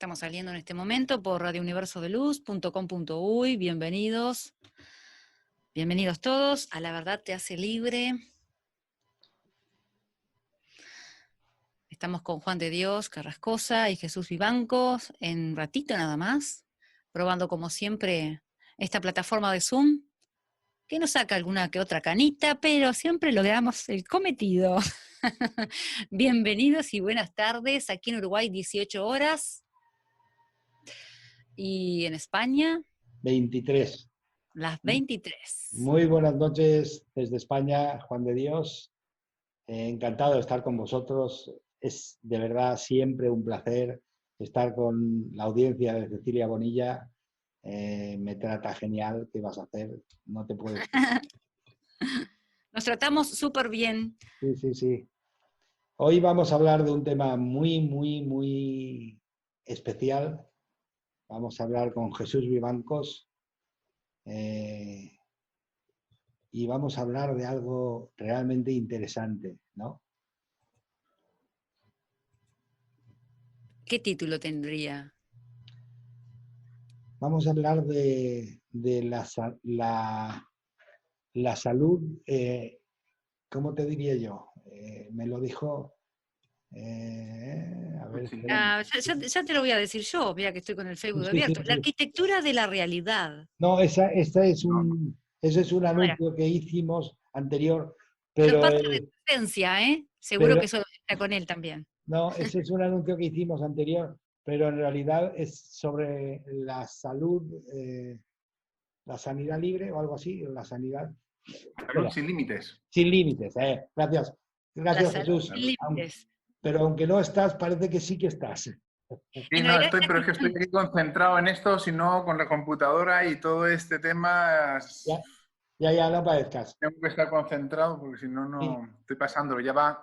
estamos saliendo en este momento por radiouniversodeluz.com.uy. Bienvenidos. Bienvenidos todos a La Verdad Te Hace Libre. Estamos con Juan de Dios Carrascosa y Jesús Vivancos en un ratito nada más, probando como siempre esta plataforma de Zoom, que nos saca alguna que otra canita, pero siempre logramos el cometido. Bienvenidos y buenas tardes. Aquí en Uruguay 18 horas y en España 23. las 23. Muy buenas noches desde España, Juan de Dios. Encantado de estar con vosotros. Es de verdad siempre un placer estar con la audiencia de Cecilia Bonilla. Me trata genial. ¿Qué vas a hacer? No te puedes... Nos tratamos súper bien. Sí, sí, sí. Hoy vamos a hablar de un tema muy especial. Vamos a hablar con Jesús Vivancos. Y vamos a hablar de algo realmente interesante, ¿no? ¿Qué título tendría? Vamos a hablar de la salud, ¿cómo te diría yo? Me lo dijo, a ver, Ya te lo voy a decir yo, mira que estoy con el Facebook sí, sí, abierto. La sí. arquitectura de la realidad. No, ese es un No era. anuncio que hicimos anterior, Eso es pero, parte de tu esencia, ¿eh? Seguro pero que eso está con él también. no, ese es un anuncio que hicimos anterior, pero en realidad es sobre la salud, la sanidad libre o algo así, la sanidad. Salud sin límites. Sin límites, gracias. La Gracias, salud Jesús. sin límites. Pero aunque no estás, parece que sí que estás. Sí, En no, realidad, pero es que estoy aquí concentrado en esto, si no, con la computadora y todo este tema, Ya, no parezcas. tengo que estar concentrado porque si no, Sí. no estoy pasándolo. Ya va.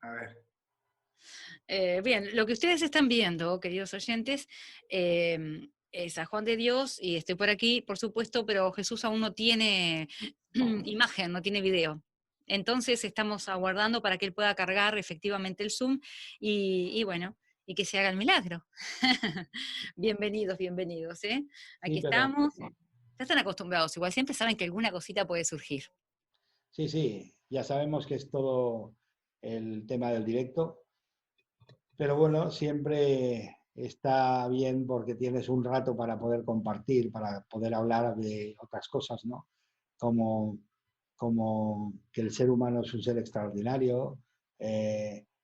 A ver. bien, lo que ustedes están viendo, queridos oyentes, es a Juan de Dios, y estoy por aquí, por supuesto, pero Jesús aún no tiene imagen, no tiene video. Entonces estamos aguardando para que él pueda cargar efectivamente el Zoom y bueno, y que se haga el milagro. Bienvenidos, bienvenidos, ¿eh? Aquí Sí, pero estamos. Ya están acostumbrados, igual siempre saben que alguna cosita puede surgir. sí, ya sabemos que es todo el tema del directo, pero bueno, siempre está bien porque tienes un rato para poder compartir, para poder hablar de otras cosas, ¿no? Como, como que el ser humano es un ser extraordinario,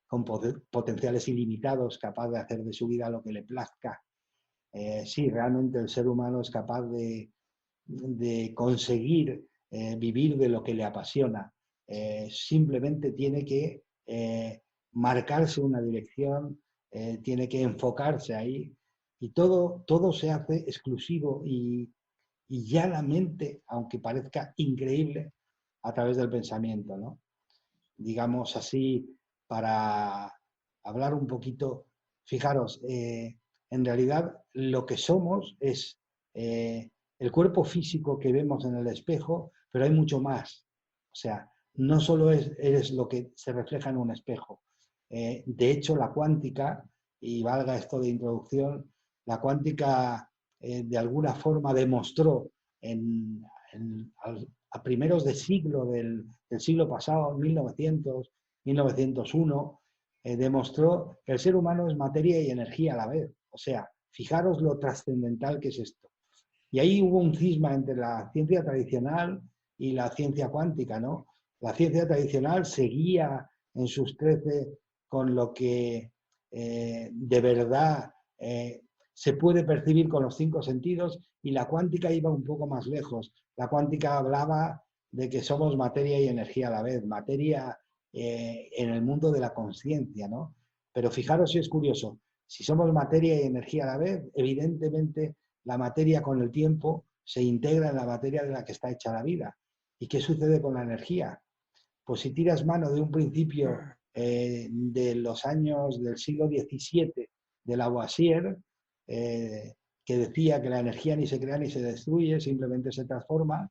con potenciales ilimitados, capaz de hacer de su vida lo que le plazca. Sí, realmente el ser humano es capaz de conseguir vivir de lo que le apasiona. Simplemente tiene que marcarse una dirección, tiene que enfocarse ahí y todo se hace exclusivo y llanamente, aunque parezca increíble, a través del pensamiento, ¿no? Digamos así, para hablar un poquito, fijaros, en realidad lo que somos es el cuerpo físico que vemos en el espejo, pero hay mucho más. O sea, no solo eres lo que se refleja en un espejo. De hecho, la cuántica, y valga esto de introducción, la cuántica de alguna forma demostró a primeros de siglo del siglo pasado, 1900, 1901, demostró que el ser humano es materia y energía a la vez. O sea, fijaros lo trascendental que es esto. Y ahí hubo un cisma entre la ciencia tradicional y la ciencia cuántica, ¿no? La ciencia tradicional seguía en sus 13 con lo que de verdad se puede percibir con los 5 sentidos, y la cuántica iba un poco más lejos. La cuántica hablaba de que somos materia y energía a la vez, materia en el mundo de la conciencia, ¿no? Pero fijaros si es curioso, si somos materia y energía a la vez, evidentemente la materia con el tiempo se integra en la materia de la que está hecha la vida. ¿Y qué sucede con la energía? Pues si tiras mano de un principio de los años del siglo XVII de Lavoisier, que decía que la energía ni se crea ni se destruye, simplemente se transforma,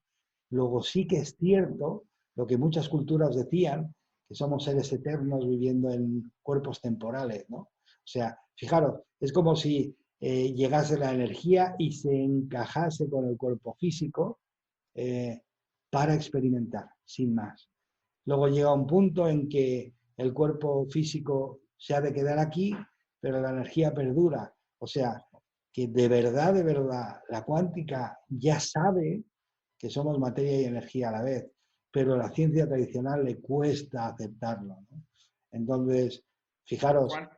luego sí que es cierto lo que muchas culturas decían, que somos seres eternos viviendo en cuerpos temporales, ¿no? O sea, fijaros, es como si llegase la energía y se encajase con el cuerpo físico para experimentar, sin más. Luego llega un punto en que el cuerpo físico se ha de quedar aquí, pero la energía perdura. O sea, que de verdad, la cuántica ya sabe que somos materia y energía a la vez, pero a la ciencia tradicional le cuesta aceptarlo, ¿no? Entonces, fijaros, Juan.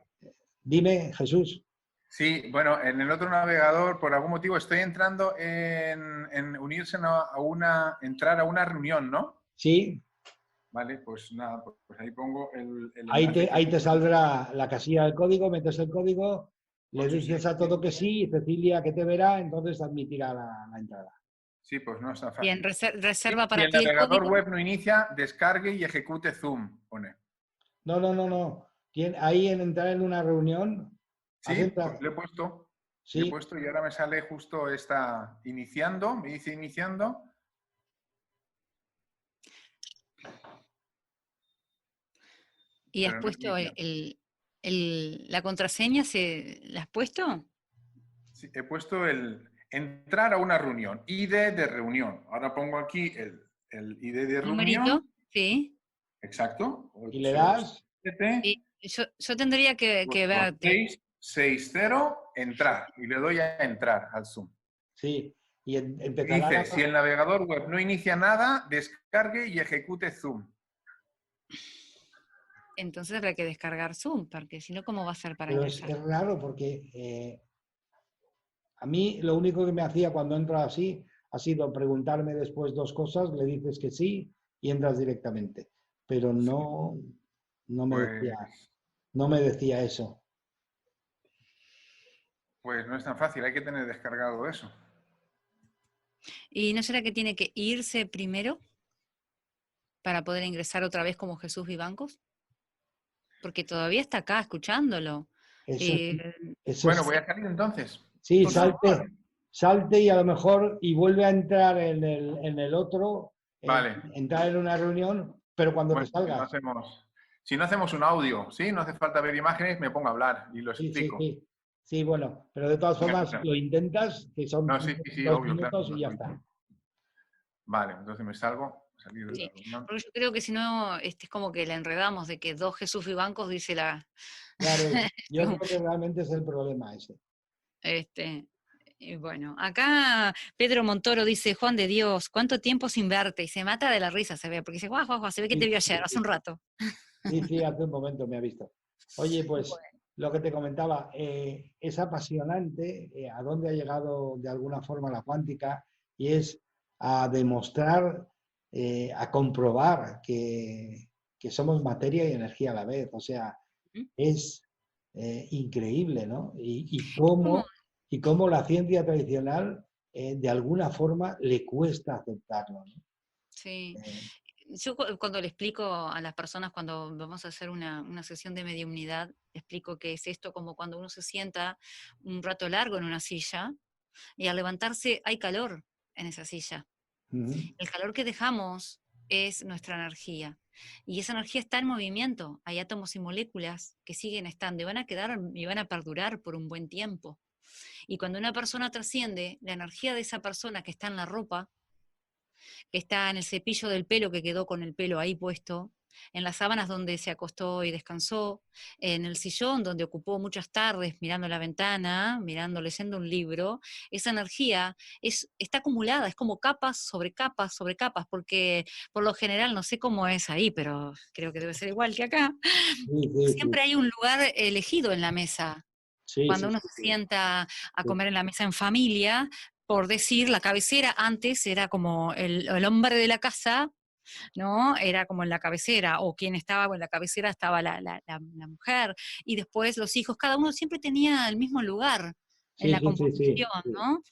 dime, Jesús. Sí, bueno, en el otro navegador, por algún motivo, estoy entrando en unirse entrar a una reunión, ¿no? Sí, Vale, pues nada, pues ahí pongo el ahí enlace que... te saldrá la casilla del código, metes el código, le dices a todo que 867. sí, y Cecilia que te verá, entonces admitirá la entrada. Sí, pues no es tan Bien, fácil. reserva Si para el ti el navegador código. web no inicia, descargue y ejecute Zoom, pone. No. Ahí en entrar en una reunión, has Sí, pues entrado. le he puesto. Le he Sí, puesto y ahora me sale justo esta iniciando, me dice iniciando. ¿Y has Pero no puesto inicia. la contraseña? ¿La has puesto? Sí, he puesto el entrar a una reunión, ID de reunión. Ahora pongo aquí el ID de ¿Numerito? reunión. Sí. Exacto. y le das, 867 Y yo tendría que verte. 660, entrar. Y le doy a entrar al Zoom. sí, y Y empezará dice, si el navegador web no inicia nada, descargue y ejecute Zoom. Entonces habrá que descargar Zoom, porque si no, ¿cómo va a ser para Pero ingresar? es raro porque a mí lo único que me hacía cuando entro así ha sido preguntarme después dos cosas, le dices que sí y entras directamente. Pero Sí, no me decía, pues, no me decía eso. pues no es tan fácil, hay que tener descargado eso. ¿Y no será que tiene que irse primero para poder ingresar otra vez como Jesús Vivancos? Porque todavía está acá escuchándolo. Eso, Eh, eso Bueno, es, voy a salir entonces. sí, Por favor. salte y a lo mejor y vuelve a entrar en el otro, Vale. entrar en una reunión, pero cuando te Bueno, salgas. si no hacemos un audio, ¿sí? No hace falta ver imágenes, me pongo a hablar y lo Sí, sí, explico. sí. Sí, bueno, pero de todas Venga, formas escucha. lo intentas, que son No, sí, sí, sí, dos obvio, claro. minutos y ya está. Vale, entonces me salgo, salir de la sí, reunión. porque yo creo que si no, es como que la enredamos de que dos Jesús Vivancos dice la... Claro, yo creo que realmente es el problema ese. Este, y bueno, acá Pedro Montoro dice, Juan de Dios, ¿cuánto tiempo sin verte? Y se mata de la risa, se ve, porque dice, guau, guau, guau, se ve que te Sí, vio ayer, hace un rato. sí, sí, hace un momento me ha visto. Oye, pues Bueno, lo que te comentaba, es apasionante a dónde ha llegado de alguna forma la cuántica y es a demostrar, a comprobar que somos materia y energía a la vez. O sea, ¿mm? es increíble, ¿no? Es como, Y cómo la ciencia tradicional de alguna forma le cuesta aceptarlo, ¿no? sí, Eh, yo cuando le explico a las personas, cuando vamos a hacer una sesión de mediumnidad, le explico que es esto como cuando uno se sienta un rato largo en una silla y al levantarse hay calor en esa silla. ujú, El calor que dejamos es nuestra energía. Y esa energía está en movimiento. Hay átomos y moléculas que siguen estando y van a quedar y van a perdurar por un buen tiempo. Y cuando una persona trasciende, la energía de esa persona que está en la ropa, que está en el cepillo del pelo que quedó con el pelo ahí puesto, en las sábanas donde se acostó y descansó, en el sillón donde ocupó muchas tardes mirando la ventana, mirando, leyendo un libro, esa energía está acumulada, es como capas sobre capas, porque por lo general, no sé cómo es ahí, pero creo que debe ser igual que acá, sí, sí, sí, siempre hay un lugar elegido en la mesa. sí, Cuando sí, uno sí, se sí, sienta a sí, comer en la mesa en familia, por decir, la cabecera antes era como el hombre de la casa, ¿no? Era como en la cabecera, o quien estaba en la cabecera estaba la mujer, y después los hijos, cada uno siempre tenía el mismo lugar en sí, la sí, sí, sí, composición, sí, ¿no?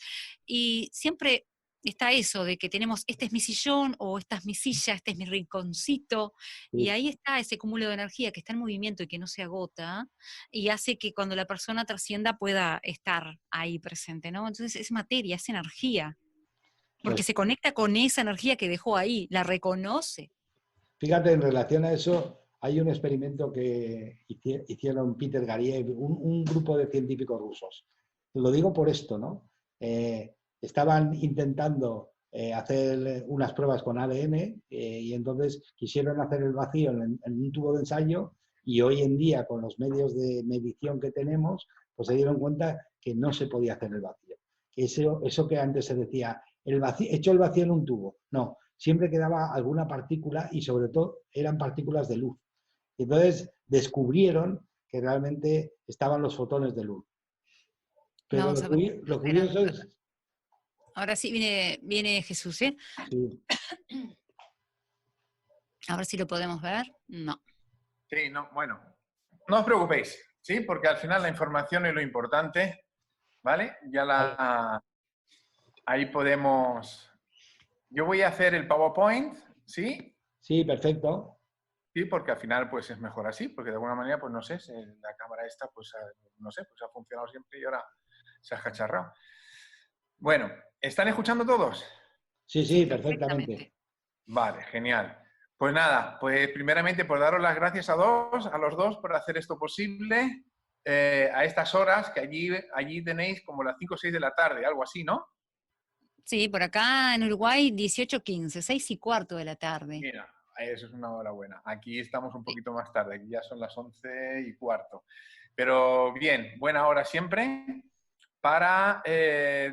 Y siempre está eso de que tenemos, este es mi sillón, o esta es mi silla, este es mi rinconcito, y sí. ahí está ese cúmulo de energía que está en movimiento y que no se agota, y hace que cuando la persona trascienda pueda estar ahí presente, ¿no? Entonces es materia, es energía, porque Pues se conecta con esa energía que dejó ahí, la reconoce. fíjate, en relación a eso, hay un experimento que hicieron Peter Gariev, un grupo de científicos rusos. Lo digo por esto, ¿no? Estaban intentando hacer unas pruebas con ADN y entonces quisieron hacer el vacío en un tubo de ensayo y hoy en día con los medios de medición que tenemos, pues se dieron cuenta que no se podía hacer el vacío. Eso que antes se decía, hecho el vacío en un tubo. No, siempre quedaba alguna partícula y sobre todo eran partículas de luz. Y entonces descubrieron que realmente estaban los fotones de luz. Pero Vamos a ver. lo curioso es... Ahora sí viene Jesús, ¿eh? Sí. A ver si lo podemos ver. No. Sí, no, bueno, no os preocupéis, ¿sí? Porque al final la información es lo importante, ¿vale? Ahí podemos... Yo voy a hacer el PowerPoint, ¿sí? Sí, perfecto. Sí, porque al final pues es mejor así, porque de alguna manera, pues no sé, la cámara esta, pues no sé, pues ha funcionado siempre y ahora se ha cacharrado. Bueno, ¿están escuchando todos? Sí, sí, perfectamente. Vale, genial. Pues nada, pues primeramente por daros las gracias a los dos por hacer esto posible a estas horas, que allí tenéis como las 5 o 6 de la tarde, algo así, ¿no? Sí, por acá en Uruguay 18:15, 6:15 de la tarde. Mira, eso es una hora buena. Aquí estamos un poquito más tarde, aquí ya son las 11:15. Pero bien, buena hora siempre para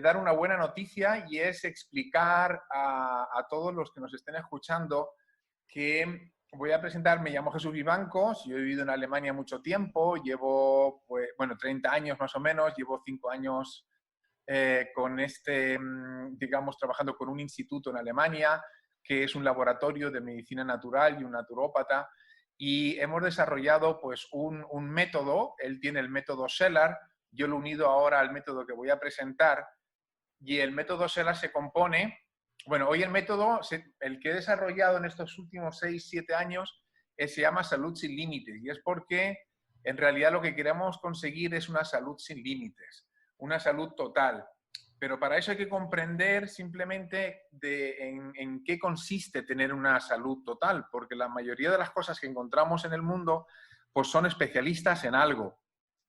dar una buena noticia y es explicar a todos los que nos estén escuchando que voy a presentar, me llamo Jesús Vivancos, yo he vivido en Alemania mucho tiempo, llevo, pues, bueno, 30 años más o menos, llevo 5 años con digamos, trabajando con un instituto en Alemania, que es un laboratorio de medicina natural y un naturópata, y hemos desarrollado pues un método, él tiene el método Cellar, yo lo he unido ahora al método que voy a presentar, y el método Cellar se compone, bueno, hoy el método, el que he desarrollado en estos últimos 6-7 años, se llama Salud sin Límites, y es porque en realidad lo que queremos conseguir es una salud sin límites, una salud total. Pero para eso hay que comprender simplemente en qué consiste tener una salud total, porque la mayoría de las cosas que encontramos en el mundo pues son especialistas en algo.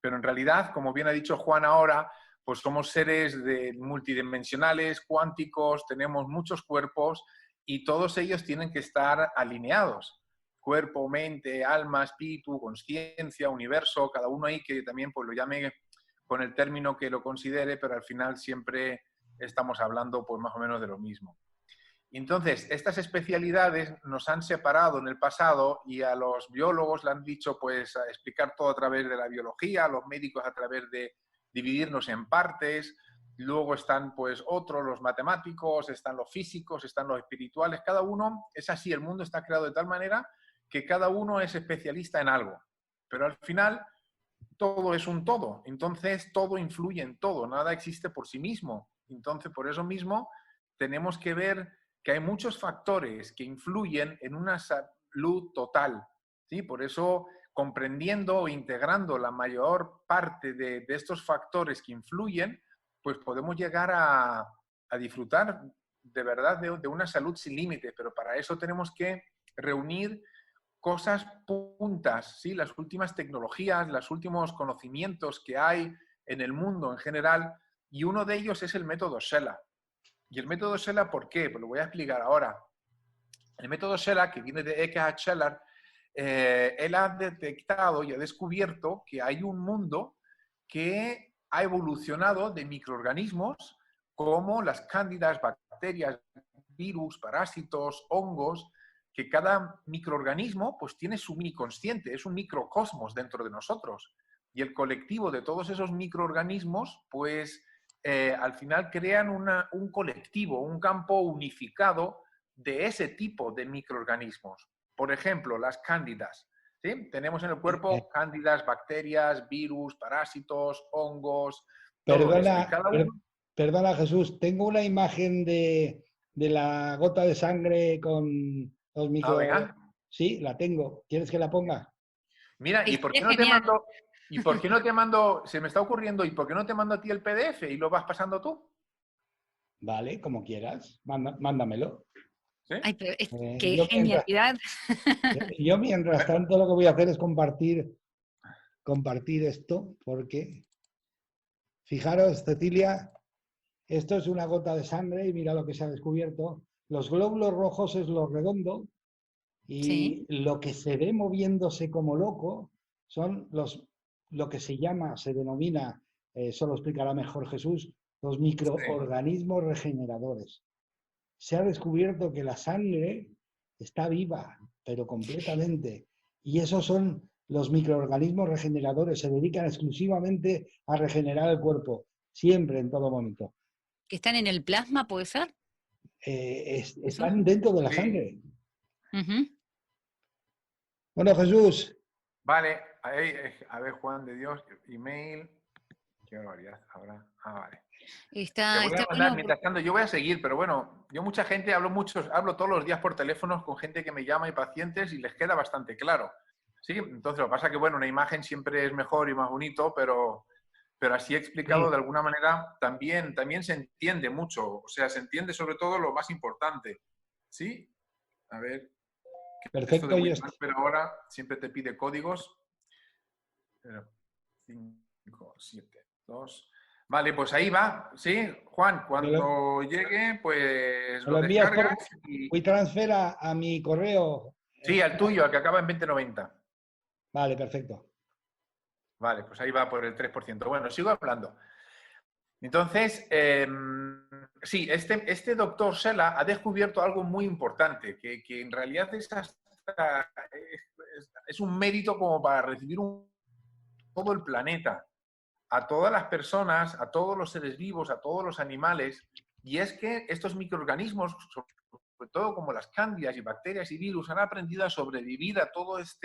Pero en realidad, como bien ha dicho Juan ahora, pues somos seres multidimensionales, cuánticos, tenemos muchos cuerpos y todos ellos tienen que estar alineados. Cuerpo, mente, alma, espíritu, conciencia, universo, cada uno ahí que también pues lo llame con el término que lo considere, pero al final siempre estamos hablando pues más o menos de lo mismo. Entonces, estas especialidades nos han separado en el pasado y a los biólogos le han dicho pues a explicar todo a través de la biología, a los médicos a través de dividirnos en partes, luego están pues otros, los matemáticos, están los físicos, están los espirituales, cada uno es así, el mundo está creado de tal manera que cada uno es especialista en algo, pero al final todo es un todo, entonces todo influye en todo, nada existe por sí mismo, entonces por eso mismo tenemos que ver que hay muchos factores que influyen en una salud total, ¿sí? Por eso comprendiendo o integrando la mayor parte de estos factores que influyen, pues podemos llegar a disfrutar de verdad de una salud sin límites, pero para eso tenemos que reunir cosas puntas, ¿sí? Las últimas tecnologías, los últimos conocimientos que hay en el mundo en general, y uno de ellos es el método Cellar. ¿Y el método Cellar por qué? Pues lo voy a explicar ahora. El método Cellar, que viene de Eckhart Cellar, él ha detectado y ha descubierto que hay un mundo que ha evolucionado de microorganismos como las cándidas, bacterias, virus, parásitos, hongos, que cada microorganismo pues tiene su microconsciente, es un microcosmos dentro de nosotros. Y el colectivo de todos esos microorganismos pues al final crean un colectivo, un campo unificado de ese tipo de microorganismos. Por ejemplo, las cándidas. ¿Sí? Tenemos en el cuerpo cándidas, bacterias, virus, parásitos, hongos, todo esto. Y cada uno... Perdona, Jesús, tengo una imagen de la gota de sangre con los micro... venga. Sí, la tengo. ¿Quieres que la ponga? Mira, ¿y por qué no te mando... ¿Y por qué no te mando, se me está ocurriendo, ¿y por qué no te mando a ti el PDF y lo vas pasando tú? Vale, como quieras, mándamelo. ¿Sí? Ay, pero qué genialidad. Yo mientras tanto lo que voy a hacer es compartir esto, porque Fijaros, Cecilia, esto es una gota de sangre y mira lo que se ha descubierto. Los glóbulos rojos es lo redondo Sí. y lo que se ve moviéndose como loco son lo que se llama, se denomina, eso lo explicará mejor Jesús, los Sí. microorganismos regeneradores. Se ha descubierto que la sangre está viva, pero completamente. Y esos son los microorganismos regeneradores. Se dedican exclusivamente a regenerar el cuerpo, siempre, en todo momento. ¿Que están en el plasma, puede ser? ¿Eso? Están dentro de la Sí. sangre. Ujú. Bueno, Jesús, Vale, ahí, a ver, Juan de Dios, email. Qué barbaridad, ahora. Ah, vale. Te voy a Está mandar, bueno. mientras tanto, yo voy a seguir, pero bueno, yo mucha gente, hablo todos los días por teléfono con gente que me llama y pacientes y les queda bastante claro. Sí, entonces lo que pasa es que, bueno, una imagen siempre es mejor y más bonito, pero así explicado sí, de alguna manera también se entiende mucho, o sea, se entiende sobre todo lo más importante. ¿Sí? A ver, esto de perfecto. WeTransfer ahora siempre te pide códigos. 5, 7, 2. Vale, pues ahí va. Sí, Juan, Me lo, cuando llegue, pues me lo lo envías por descargas y... WeTransfer a mi correo. Sí, al tuyo, al que acaba en 2090. Vale, perfecto. Vale, pues ahí va por el 3%. Bueno, sigo hablando. Entonces, sí, este doctor Sela ha descubierto algo muy importante, que en realidad es un mérito como para recibir todo el planeta, a todas las personas, a todos los seres vivos, a todos los animales, y es que estos microorganismos, sobre todo como las cándidas y bacterias y virus, han aprendido a sobrevivir a todos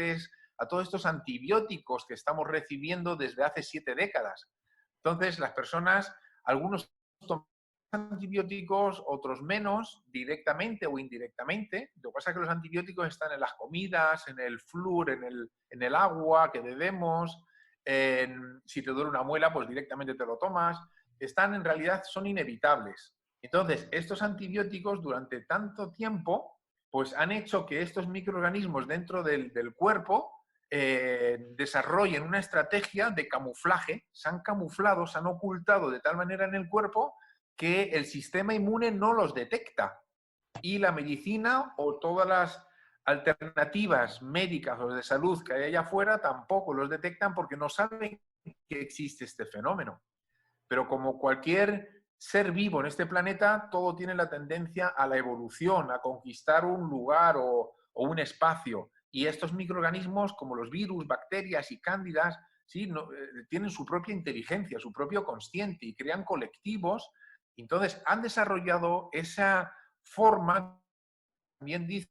estos antibióticos que estamos recibiendo desde hace 7 décadas. Entonces, las personas, algunos toman antibióticos, otros menos, directamente o indirectamente. Lo que pasa es que los antibióticos están en las comidas, en el flúor, en el agua que bebemos. Si te duele una muela, pues directamente te lo tomas. En realidad, son inevitables. Entonces, estos antibióticos durante tanto tiempo, pues han hecho que estos microorganismos dentro del cuerpo desarrollen una estrategia de camuflaje, se han camuflado, se han ocultado de tal manera en el cuerpo que el sistema inmune no los detecta. Y la medicina o todas las alternativas médicas o de salud que hay allá afuera tampoco los detectan porque no saben que existe este fenómeno. Pero como cualquier ser vivo en este planeta, todo tiene la tendencia a la evolución, a conquistar un lugar o un espacio. Y estos microorganismos, como los virus, bacterias y cándidas, ¿sí? Tienen su propia inteligencia, su propio consciente y crean colectivos. Entonces, han desarrollado esa forma, también dice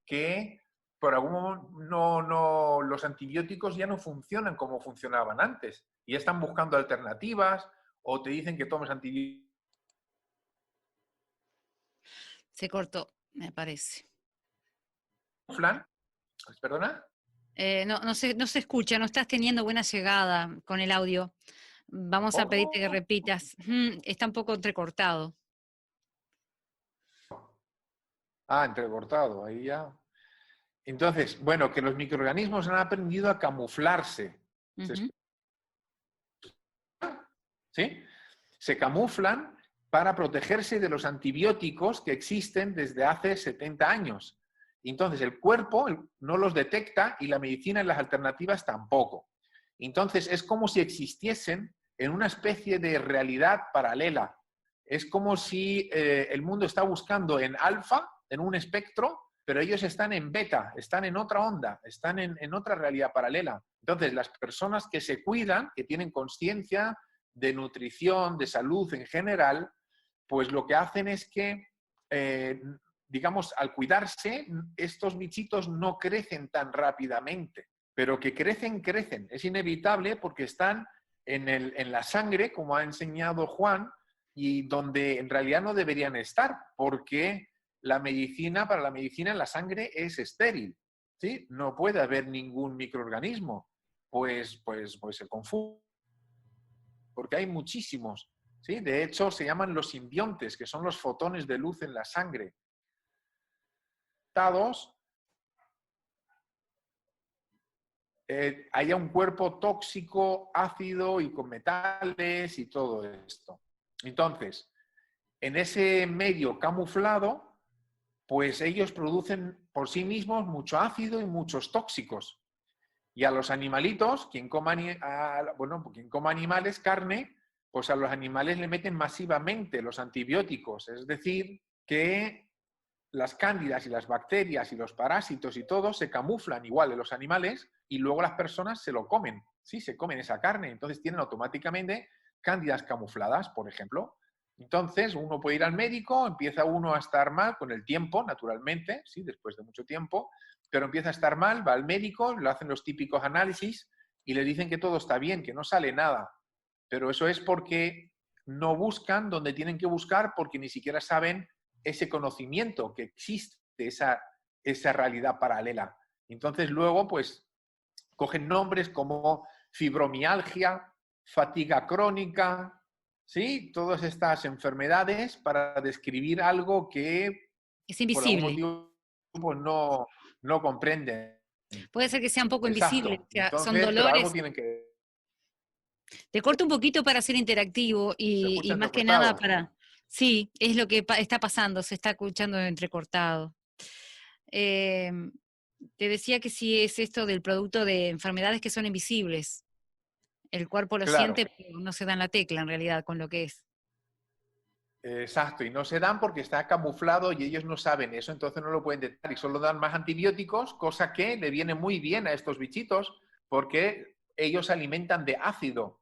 que por algún momento los antibióticos ya no funcionan como funcionaban antes y están buscando alternativas o te dicen que tomes antibióticos. Se cortó, me parece. ¿Perdona? No se escucha, no estás teniendo buena llegada con el audio. Vamos a pedirte que Oh, repitas. Está un poco entrecortado. entrecortado, ahí ya. Entonces, bueno, que los microorganismos han aprendido a camuflarse. Ujú. ¿Sí? Se camuflan para protegerse de los antibióticos que existen desde hace 70 años. Y entonces el cuerpo no los detecta y la medicina y las alternativas tampoco. Entonces es como si existiesen en una especie de realidad paralela. Es como si el mundo está buscando en alfa, en un espectro, pero ellos están en beta, están en otra onda, están en otra realidad paralela. Entonces las personas que se cuidan, que tienen conciencia de nutrición, de salud en general, pues lo que hacen es que, digamos, al cuidarse, estos bichitos no crecen tan rápidamente, pero que crecen. Es inevitable porque están en la sangre, como ha enseñado Juan, y donde en realidad no deberían estar, porque para la medicina la sangre es estéril, ¿sí? No puede haber ningún microorganismo, pues se confunde porque hay muchísimos. ¿Sí? De hecho, se llaman los simbiontes, que son los fotones de luz en la sangre. haya un cuerpo tóxico, ácido y con metales y todo esto. Entonces, en ese medio camuflado, pues ellos producen por sí mismos mucho ácido y muchos tóxicos. Y a los animalitos, quien coma animales, carne, pues a los animales le meten masivamente los antibióticos. Es decir, que las cándidas y las bacterias y los parásitos y todo se camuflan igual en los animales y luego las personas se lo comen. Sí, se comen esa carne. Entonces tienen automáticamente cándidas camufladas, por ejemplo. Entonces uno puede ir al médico, empieza uno a estar mal con el tiempo, naturalmente, sí, después de mucho tiempo, pero empieza a estar mal, va al médico, le hacen los típicos análisis y le dicen que todo está bien, que no sale nada. Pero eso es porque no buscan donde tienen que buscar porque ni siquiera saben ese conocimiento que existe, esa realidad paralela. Entonces luego pues cogen nombres como fibromialgia, fatiga crónica, ¿sí? Todas estas enfermedades para describir algo que Es por algún invisible. motivo pues, no comprenden. Puede ser que sea un poco invisible, o Exacto. sea, son Entonces, pero algo dolores. tienen que... Te corto un poquito para ser interactivo ¿Se y escucha más que nada entrecortado? para... Sí, es lo que está pasando, se está escuchando entrecortado. Em, Te decía que sí es esto del producto de enfermedades que son invisibles. El cuerpo lo Claro. siente, pero no se da en la tecla en realidad con lo que es. Exacto, y no se dan porque está camuflado y ellos no saben eso, entonces no lo pueden detectar y solo dan más antibióticos, cosa que le viene muy bien a estos bichitos porque ellos se alimentan de ácido.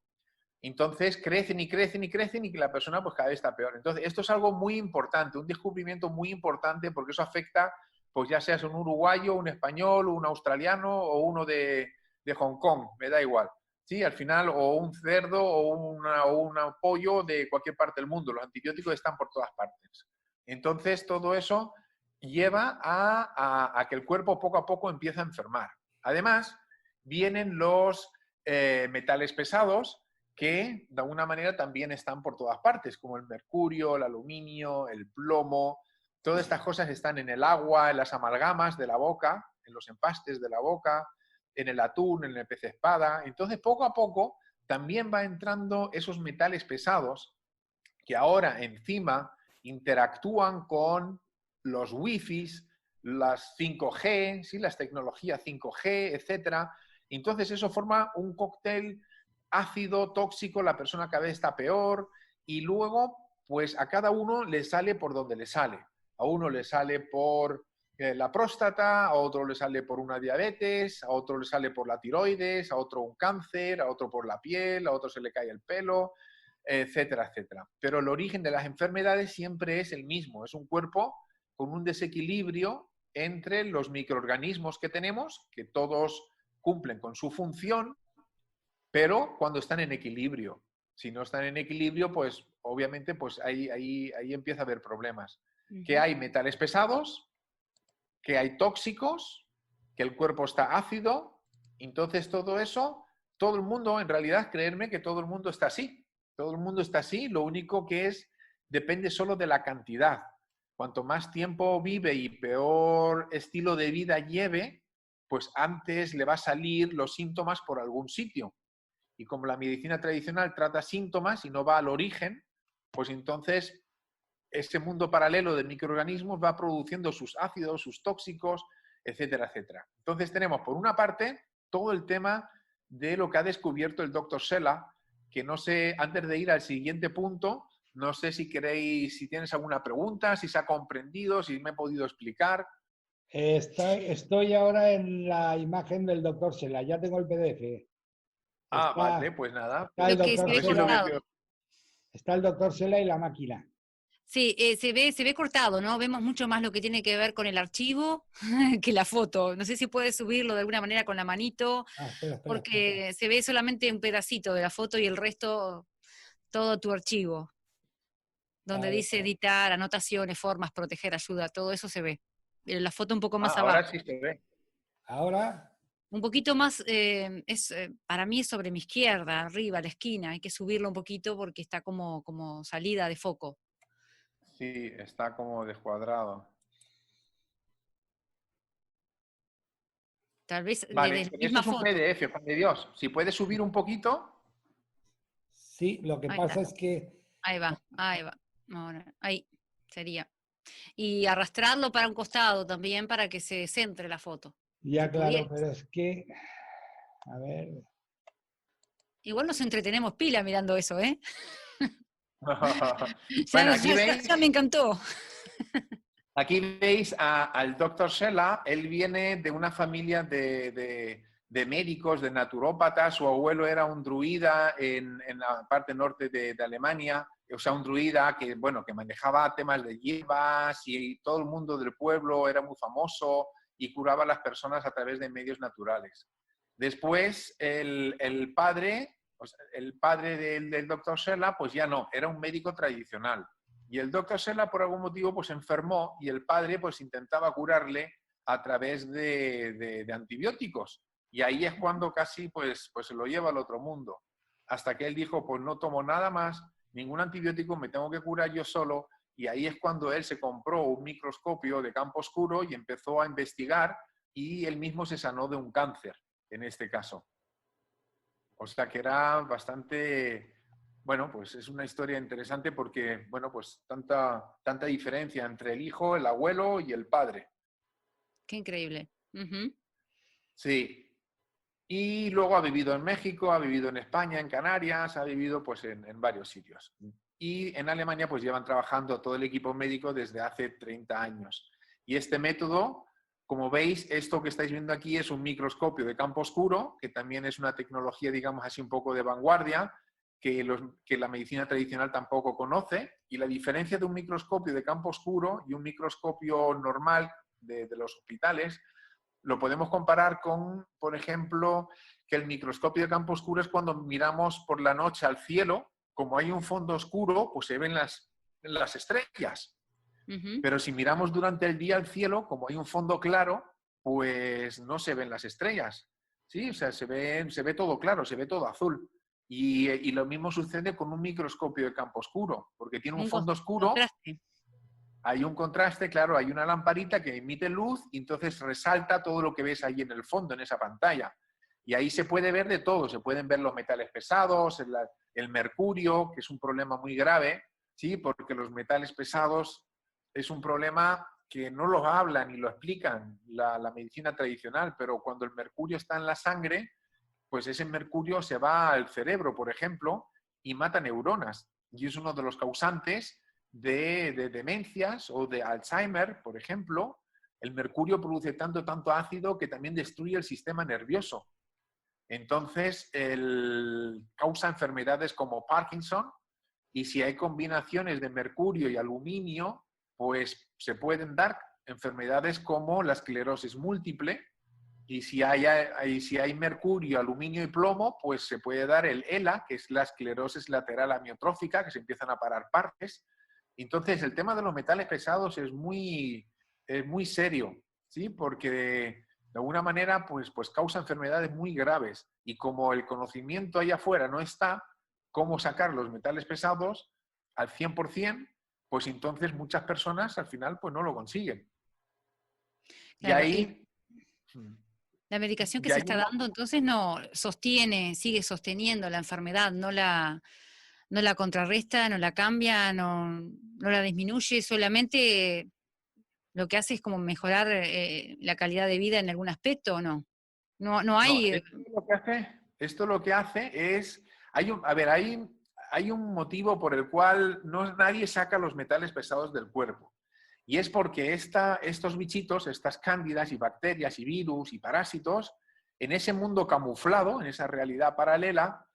Entonces crecen y crecen y crecen y que la persona pues cada vez está peor. Entonces esto es algo muy importante, un descubrimiento muy importante porque eso afecta, pues ya seas un uruguayo, un español, un australiano o uno de Hong Kong, me da igual. Sí, al final, o un cerdo o un pollo de cualquier parte del mundo. Los antibióticos están por todas partes. Entonces todo eso lleva a que el cuerpo poco a poco empiece a enfermar. Además, vienen los metales pesados, que de alguna manera también están por todas partes, como el mercurio, el aluminio, el plomo. Todas estas cosas están en el agua, en las amalgamas de la boca, en los empastes de la boca, en el atún, en el pez espada. Entonces, poco a poco, también va entrando esos metales pesados que ahora encima interactúan con los wifis, las 5G, ¿sí? Las tecnologías 5G, etcétera. Entonces eso forma un cóctel ácido, tóxico, la persona cada vez está peor y luego pues a cada uno le sale por donde le sale. A uno le sale por la próstata, a otro le sale por una diabetes, a otro le sale por la tiroides, a otro un cáncer, a otro por la piel, a otro se le cae el pelo, etcétera, etcétera. Pero el origen de las enfermedades siempre es el mismo, es un cuerpo con un desequilibrio entre los microorganismos que tenemos, que todos cumplen con su función, pero cuando están en equilibrio. Si no están en equilibrio, pues obviamente pues ahí empieza a haber problemas. Que hay metales pesados, que hay tóxicos, que el cuerpo está ácido. Entonces todo eso, todo el mundo, en realidad, creerme que todo el mundo está así. Todo el mundo está así, lo único que depende solo de la cantidad. Cuanto más tiempo vive y peor estilo de vida lleve, pues antes le va a salir los síntomas por algún sitio. Y como la medicina tradicional trata síntomas y no va al origen, pues entonces este mundo paralelo de microorganismos va produciendo sus ácidos, sus tóxicos, etcétera, etcétera. Entonces tenemos, por una parte, todo el tema de lo que ha descubierto el doctor Sela, que no sé, antes de ir al siguiente punto, no sé si queréis, si tienes alguna pregunta, si se ha comprendido, si me he podido explicar. Estoy ahora en la imagen del doctor Sela, ya tengo el PDF. Ah, Está, vale, pues nada. está el Lo que se A doctor ve ver si lo Sela, cortado. veo. está el doctor Sela y la máquina. Sí, se ve cortado, ¿no? Vemos mucho más lo que tiene que ver con el archivo que la foto. No sé si puedes subirlo de alguna manera con la manito, Espera. porque se ve solamente un pedacito de la foto y el resto, todo tu archivo, A donde ver, dice editar, anotaciones, formas, proteger, ayuda, todo eso se ve. La foto un poco Ah, más ahora abajo. sí se ve. ahora, Un poquito más, para mí es sobre mi izquierda, arriba, a la esquina. Hay que subirlo un poquito porque está como salida de foco. Sí, está como descuadrado. Tal vez Vale, desde la pero esto misma es un foto. PDF, Juan de Dios. Si puedes subir un poquito. Sí, lo que Ahí pasa está. es que Ahí va, ahí va. Ahora, ahí sería. Y arrastrarlo para un costado también para que se centre la foto. Si ya claro, pudieras. pero es que, a ver, Igual nos entretenemos pila mirando eso, ¿eh? Bueno, aquí Ya me veis, encantó. al doctor Sela. Él viene de una familia de médicos, de naturópatas. Su abuelo era un druida en la parte norte de Alemania, o sea, un druida que, bueno, que manejaba temas de hierbas y todo el mundo del pueblo era muy famoso y curaba a las personas a través de medios naturales. Después, el padre del doctor Sela, pues ya no, era un médico tradicional. Y el doctor Sela, por algún motivo, pues enfermó y el padre pues intentaba curarle a través de antibióticos. Y ahí es cuando casi pues se lo lleva al otro mundo. Hasta que él dijo, pues no tomo nada más, ningún antibiótico, me tengo que curar yo solo. Y ahí es cuando él se compró un microscopio de campo oscuro y empezó a investigar y él mismo se sanó de un cáncer, en este caso. O sea que era bastante, bueno, pues es una historia interesante porque, bueno, pues tanta diferencia entre el hijo, el abuelo y el padre. Qué increíble. Ujú. Sí. Y luego ha vivido en México, ha vivido en España, en Canarias, ha vivido pues en varios sitios. Y en Alemania pues llevan trabajando todo el equipo médico desde hace 30 años. Y este método, como veis, esto que estáis viendo aquí es un microscopio de campo oscuro, que también es una tecnología, digamos así, un poco de vanguardia, que la medicina tradicional tampoco conoce. Y la diferencia de un microscopio de campo oscuro y un microscopio normal de los hospitales lo podemos comparar con, por ejemplo, que el microscopio de campo oscuro es cuando miramos por la noche al cielo, como hay un fondo oscuro, pues se ven las estrellas. Ujú. Pero si miramos durante el día al cielo, como hay un fondo claro, pues no se ven las estrellas. ¿Sí? O sea, se ve todo claro, se ve todo azul. Y lo mismo sucede con un microscopio de campo oscuro, porque tiene un Un fondo oscuro, contraste. hay un contraste, claro, hay una lamparita que emite luz y entonces resalta todo lo que ves ahí en el fondo, en esa pantalla. Y ahí se puede ver de todo, se pueden ver los metales pesados, el mercurio, que es un problema muy grave, ¿sí? Porque los metales pesados es un problema que no lo hablan ni lo explican la medicina tradicional, pero cuando el mercurio está en la sangre, pues ese mercurio se va al cerebro, por ejemplo, y mata neuronas. Y es uno de los causantes de demencias o de Alzheimer, por ejemplo. El mercurio produce tanto ácido que también destruye el sistema nervioso. Entonces, causa enfermedades como Parkinson, y si hay combinaciones de mercurio y aluminio, pues se pueden dar enfermedades como la esclerosis múltiple, y si hay mercurio, aluminio y plomo, pues se puede dar el ELA, que es la esclerosis lateral amiotrófica, que se empiezan a parar partes. Entonces, el tema de los metales pesados es muy serio, ¿sí? Porque de alguna manera pues causa enfermedades muy graves. Y como el conocimiento allá afuera no está, cómo sacar los metales pesados al 100%, pues entonces muchas personas al final pues no lo consiguen. Y Claro, y ahí... la medicación que Y se hay está un, dando entonces no sostiene, sigue sosteniendo la enfermedad, no la contrarresta, no la cambia, no la disminuye, solamente lo que hace es como mejorar la calidad de vida en algún aspecto, ¿o no? No No, hay. esto lo que hace es, hay un motivo por el cual nadie saca los metales pesados del cuerpo. Y es porque estos bichitos, estas cándidas y bacterias y virus y parásitos, en ese mundo camuflado, en esa realidad paralela,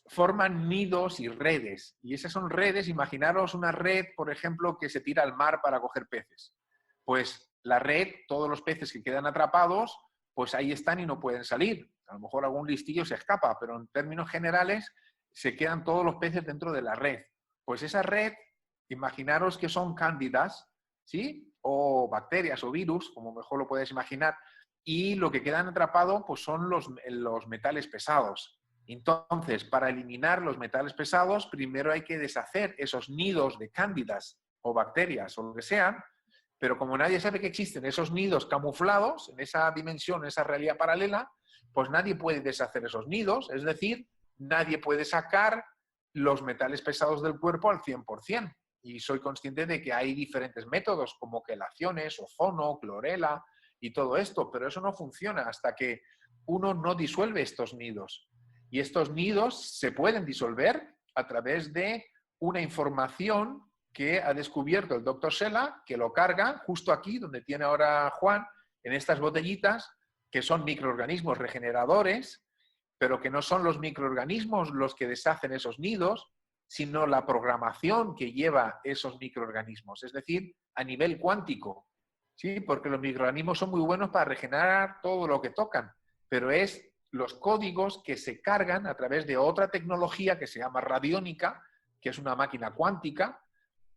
forman nidos y redes. Y esas son redes, imaginaros una red, por ejemplo, que se tira al mar para coger peces. Pues la red, todos los peces que quedan atrapados, pues ahí están y no pueden salir. A lo mejor algún listillo se escapa, pero en términos generales se quedan todos los peces dentro de la red. Pues esa red, imaginaros que son cándidas, ¿sí? O bacterias o virus, como mejor lo puedes imaginar, y lo que quedan atrapados pues son los metales pesados. Entonces, para eliminar los metales pesados, primero hay que deshacer esos nidos de cándidas o bacterias o lo que sean, pero como nadie sabe que existen esos nidos camuflados en esa dimensión, en esa realidad paralela, pues nadie puede deshacer esos nidos, es decir, nadie puede sacar los metales pesados del cuerpo al 100%. Y soy consciente de que hay diferentes métodos, como quelaciones, ozono, clorela y todo esto, pero eso no funciona hasta que uno no disuelve estos nidos. Y estos nidos se pueden disolver a través de una información que ha descubierto el doctor Sela, que lo carga justo aquí, donde tiene ahora Juan, en estas botellitas, que son microorganismos regeneradores, pero que no son los microorganismos los que deshacen esos nidos, sino la programación que lleva esos microorganismos, es decir, a nivel cuántico. ¿Sí? Porque los microorganismos son muy buenos para regenerar todo lo que tocan, pero es los códigos que se cargan a través de otra tecnología que se llama radiónica, que es una máquina cuántica,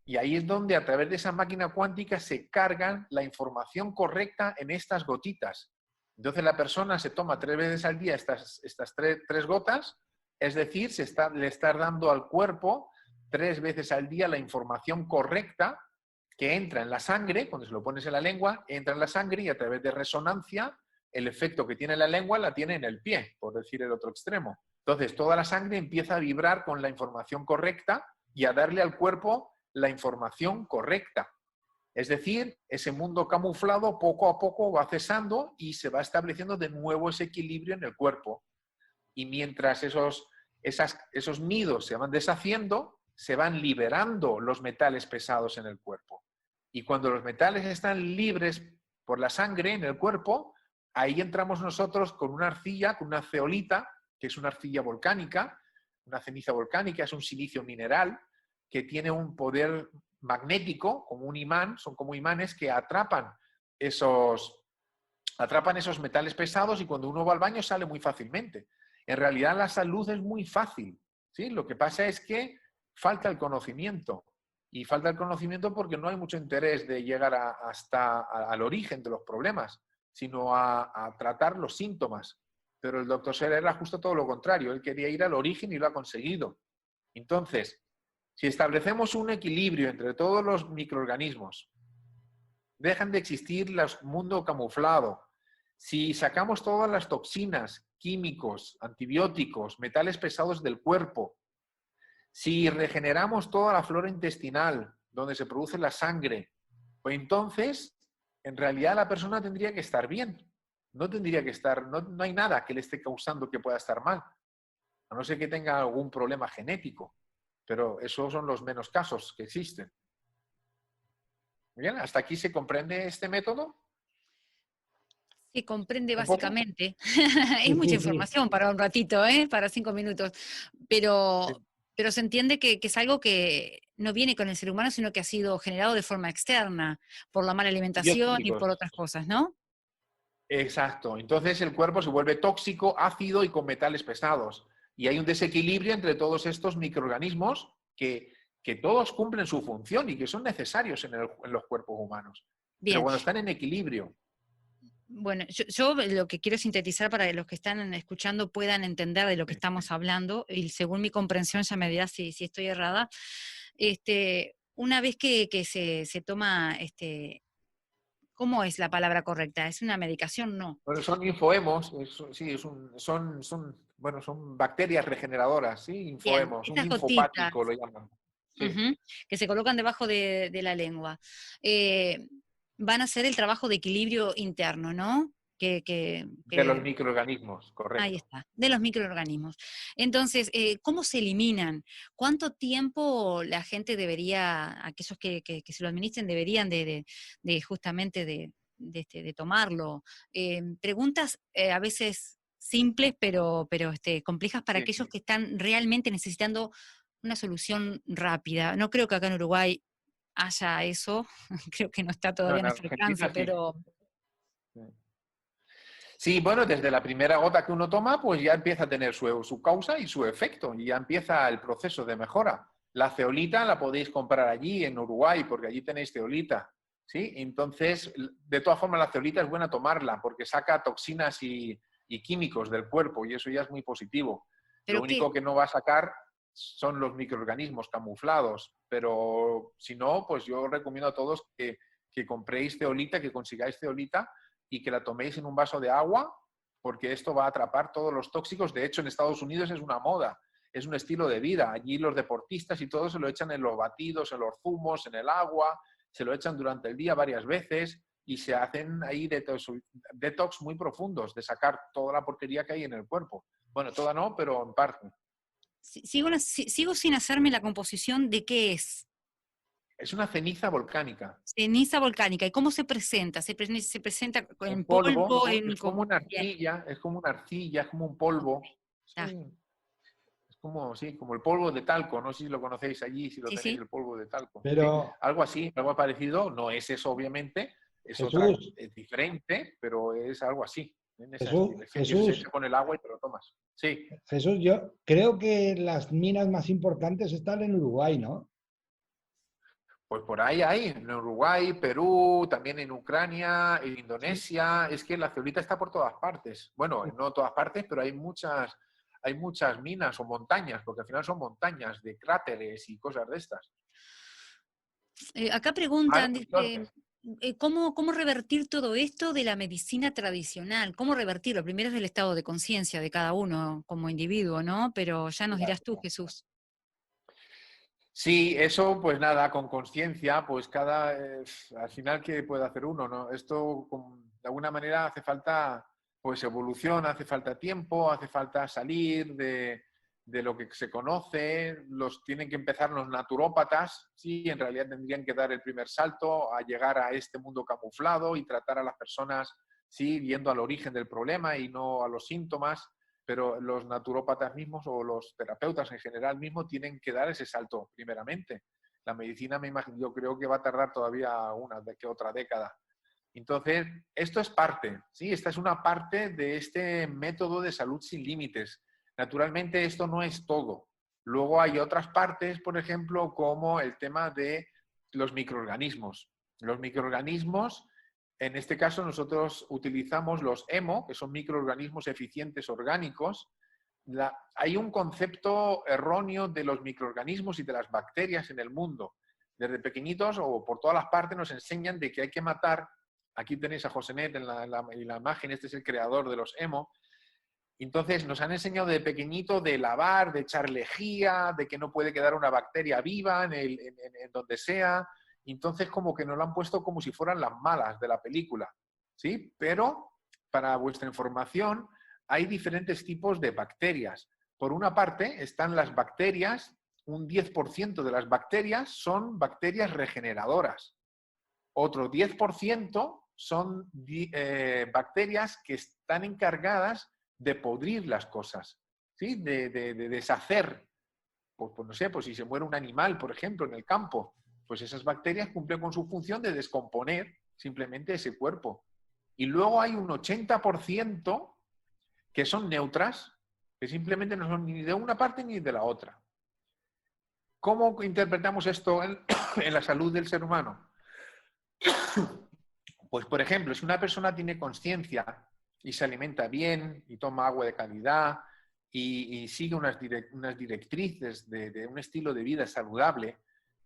y ahí es donde a través de esa máquina cuántica se cargan la información correcta en estas gotitas. Entonces la persona se toma 3 veces al día estas tres gotas, es decir, le está dando al cuerpo 3 veces al día la información correcta que entra en la sangre, cuando se lo pones en la lengua, entra en la sangre y a través de resonancia, el efecto que tiene la lengua la tiene en el pie, por decir el otro extremo. Entonces toda la sangre empieza a vibrar con la información correcta y a darle al cuerpo la información correcta. Es decir, ese mundo camuflado poco a poco va cesando y se va estableciendo de nuevo ese equilibrio en el cuerpo. Y mientras esos nidos se van deshaciendo, se van liberando los metales pesados en el cuerpo. Y cuando los metales están libres por la sangre en el cuerpo, ahí entramos nosotros con una arcilla, con una zeolita, que es una arcilla volcánica, una ceniza volcánica, es un silicio mineral que tiene un poder magnético, como un imán, son como imanes que atrapan esos metales pesados y cuando uno va al baño sale muy fácilmente. En realidad la salud es muy fácil, ¿sí? Lo que pasa es que falta el conocimiento. Y falta el conocimiento porque no hay mucho interés de llegar hasta al origen de los problemas, sino a tratar los síntomas. Pero el doctor Sela era justo todo lo contrario. Él quería ir al origen y lo ha conseguido. Entonces, si establecemos un equilibrio entre todos los microorganismos, dejan de existir el mundo camuflado. Si sacamos todas las toxinas, químicos, antibióticos, metales pesados del cuerpo, si regeneramos toda la flora intestinal, donde se produce la sangre, pues entonces, en realidad la persona tendría que estar bien. No tendría que estar, no hay nada que le esté causando que pueda estar mal. A no ser que tenga algún problema genético. Pero esos son los menos casos que existen. Bien, ¿hasta aquí se comprende este método? Se comprende ¿Un poco? básicamente. Es Sí, mucha sí, sí. información para un ratito, ¿eh? Para 5 minutos. Pero, pero se entiende que es algo que no viene con el ser humano, sino que ha sido generado de forma externa, por la mala alimentación y por Bioquímicos. otras cosas, ¿no? Exacto. Entonces el cuerpo se vuelve tóxico, ácido y con metales pesados. Y hay un desequilibrio entre todos estos microorganismos que todos cumplen su función y que son necesarios en los cuerpos humanos. Pero Bien. cuando están en equilibrio. Bueno, yo lo que quiero sintetizar para que los que están escuchando puedan entender de lo que estamos hablando, y según mi comprensión ya me dirás si estoy errada. Una vez que se toma, ¿cómo es la palabra correcta? ¿Es una medicación? No. Bueno, son infoemos, sí, bueno, son bacterias regeneradoras, sí, Bien, infoemos, un esas gotitas, linfopático lo llaman. Sí. ujú, que se colocan debajo de la lengua, eh, van a hacer el trabajo de equilibrio interno, ¿no? De los microorganismos, Ahí correcto. está, de los microorganismos. Entonces, ¿cómo se eliminan? ¿Cuánto tiempo la gente debería, aquellos que se lo administren, deberían de justamente de tomarlo? Preguntas a veces simples, pero complejas para Sí. aquellos que están realmente necesitando una solución rápida. No creo que acá en Uruguay haya eso, creo que no está No, todavía a en nuestro alcance, Argentina sí. pero Sí, bueno, desde la primera gota que uno toma, pues ya empieza a tener su causa y su efecto, y ya empieza el proceso de mejora. La zeolita la podéis comprar allí, en Uruguay, porque allí tenéis zeolita, ¿sí? Entonces, de todas formas, la zeolita es buena tomarla, porque saca toxinas y químicos del cuerpo, y eso ya es muy positivo. Lo pero único que no va a sacar son los microorganismos camuflados, pero si no, pues yo recomiendo a todos que que compréis zeolita, que consigáis zeolita y que la toméis en un vaso de agua, porque esto va a atrapar todos los tóxicos. De hecho, en Estados Unidos es una moda, es un estilo de vida. Allí los deportistas y todo se lo echan en los batidos, en los zumos, en el agua, se lo echan durante el día varias veces y se hacen ahí detox muy profundos, de sacar toda la porquería que hay en el cuerpo. Bueno, toda no, pero en parte. Sigo sin hacerme la composición de qué es. Es una ceniza volcánica. Ceniza volcánica. ¿Y cómo se presenta? ¿Se presenta En en polvo, polvo? es como una arcilla, es como una arcilla, es como un polvo. Sí. Ah. Es como, sí, como el polvo de talco. No sé si lo conocéis allí, si lo Sí, tenéis, sí. el polvo de talco. Pero, Sí, algo así, algo parecido. No es eso, obviamente. Es Jesús, es diferente, pero es algo así. En ese estilo. Sí, y se Jesús, echa con el agua y te lo tomas. Sí. Jesús, yo creo que las minas más importantes están en Uruguay, ¿no? Pues por ahí hay, en Uruguay, Perú, también en Ucrania, en Sí. Indonesia. Es que la zeolita está por todas partes. Bueno, no todas partes, pero hay muchas minas o montañas, porque al final son montañas de cráteres y cosas de estas. Acá ¿Vale? preguntan, dice, Entonces, ¿cómo revertir todo esto de la medicina tradicional? ¿Cómo revertirlo? Primero es el estado de conciencia de cada uno como individuo, ¿no? Pero ya nos dirás tú, Jesús. sí, eso pues nada, con conciencia, pues al final, ¿qué puede hacer uno, no? Esto de alguna manera hace falta pues evolución, hace falta tiempo, hace falta salir de lo que se conoce, tienen que empezar los naturópatas, sí, en realidad tendrían que dar el primer salto a llegar a este mundo camuflado y tratar a las personas, sí, yendo al origen del problema y no a los síntomas. Pero los naturópatas mismos o los terapeutas en general mismo tienen que dar ese salto primeramente. La medicina, yo creo que va a tardar todavía que otra década. Entonces, esto es parte, ¿sí? Esta es una parte de este método de salud sin límites. Naturalmente, esto no es todo. Luego hay otras partes, por ejemplo, como el tema de los microorganismos. Los microorganismos, en este caso, nosotros utilizamos los EMO, que son microorganismos eficientes orgánicos. Hay un concepto erróneo de los microorganismos y de las bacterias en el mundo. Desde pequeñitos o por todas las partes nos enseñan de que hay que matar. Aquí tenéis a Josenet en la imagen, este es el creador de los EMO. Entonces nos han enseñado de pequeñito de lavar, de echar lejía, de que no puede quedar una bacteria viva en donde sea. Entonces como que nos lo han puesto como si fueran las malas de la película, ¿sí? Pero para vuestra información hay diferentes tipos de bacterias. Por una parte están las bacterias, un 10% de las bacterias son bacterias regeneradoras. Otro 10% son bacterias que están encargadas de podrir las cosas, ¿sí? De deshacer. Pues no sé, pues si se muere un animal, por ejemplo, en el campo, pues esas bacterias cumplen con su función de descomponer simplemente ese cuerpo. Y luego hay un 80% que son neutras, que simplemente no son ni de una parte ni de la otra. ¿Cómo interpretamos esto en la salud del ser humano? Pues, por ejemplo, si una persona tiene conciencia y se alimenta bien y toma agua de calidad y sigue unas directrices de un estilo de vida saludable,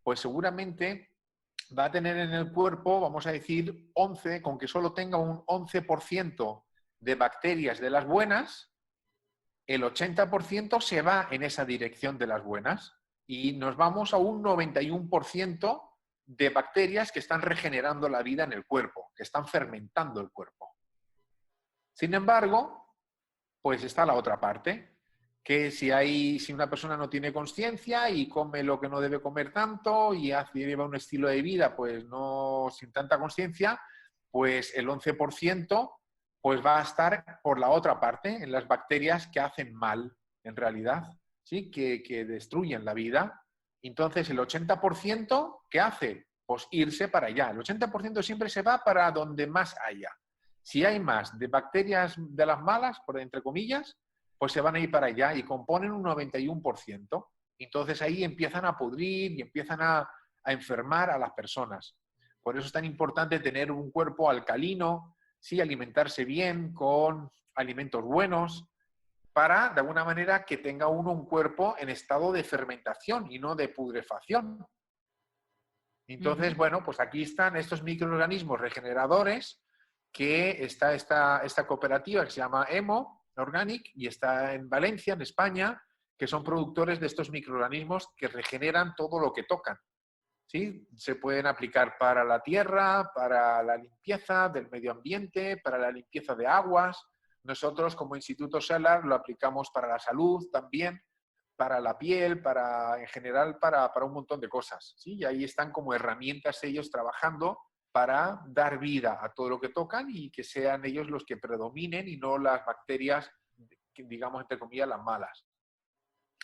pues seguramente va a tener en el cuerpo, vamos a decir, 11, con que solo tenga un 11% de bacterias de las buenas, el 80% se va en esa dirección de las buenas y nos vamos a un 91% de bacterias que están regenerando la vida en el cuerpo, que están fermentando el cuerpo. Sin embargo, pues está la otra parte, que si una persona no tiene conciencia y come lo que no debe comer tanto y lleva un estilo de vida pues no sin tanta conciencia, pues el 11% pues va a estar por la otra parte, en las bacterias que hacen mal, en realidad, ¿sí? Que destruyen la vida. Entonces, el 80%, ¿qué hace? Pues irse para allá. El 80% siempre se va para donde más haya. Si hay más de bacterias de las malas, por entre comillas, pues se van a ir para allá y componen un 91%. Entonces ahí empiezan a pudrir y empiezan a enfermar a las personas. Por eso es tan importante tener un cuerpo alcalino, sí, alimentarse bien con alimentos buenos, para, de alguna manera, que tenga uno un cuerpo en estado de fermentación y no de putrefacción. Entonces, bueno, pues aquí están estos microorganismos regeneradores que está esta cooperativa que se llama EMO Organic y está en Valencia, en España, que son productores de estos microorganismos que regeneran todo lo que tocan. ¿Sí? Se pueden aplicar para la tierra, para la limpieza del medio ambiente, para la limpieza de aguas. Nosotros, como Instituto Cellar, lo aplicamos para la salud también, para la piel, en general para un montón de cosas. ¿Sí? Y ahí están como herramientas ellos trabajando para dar vida a todo lo que tocan y que sean ellos los que predominen y no las bacterias, digamos, entre comillas, las malas.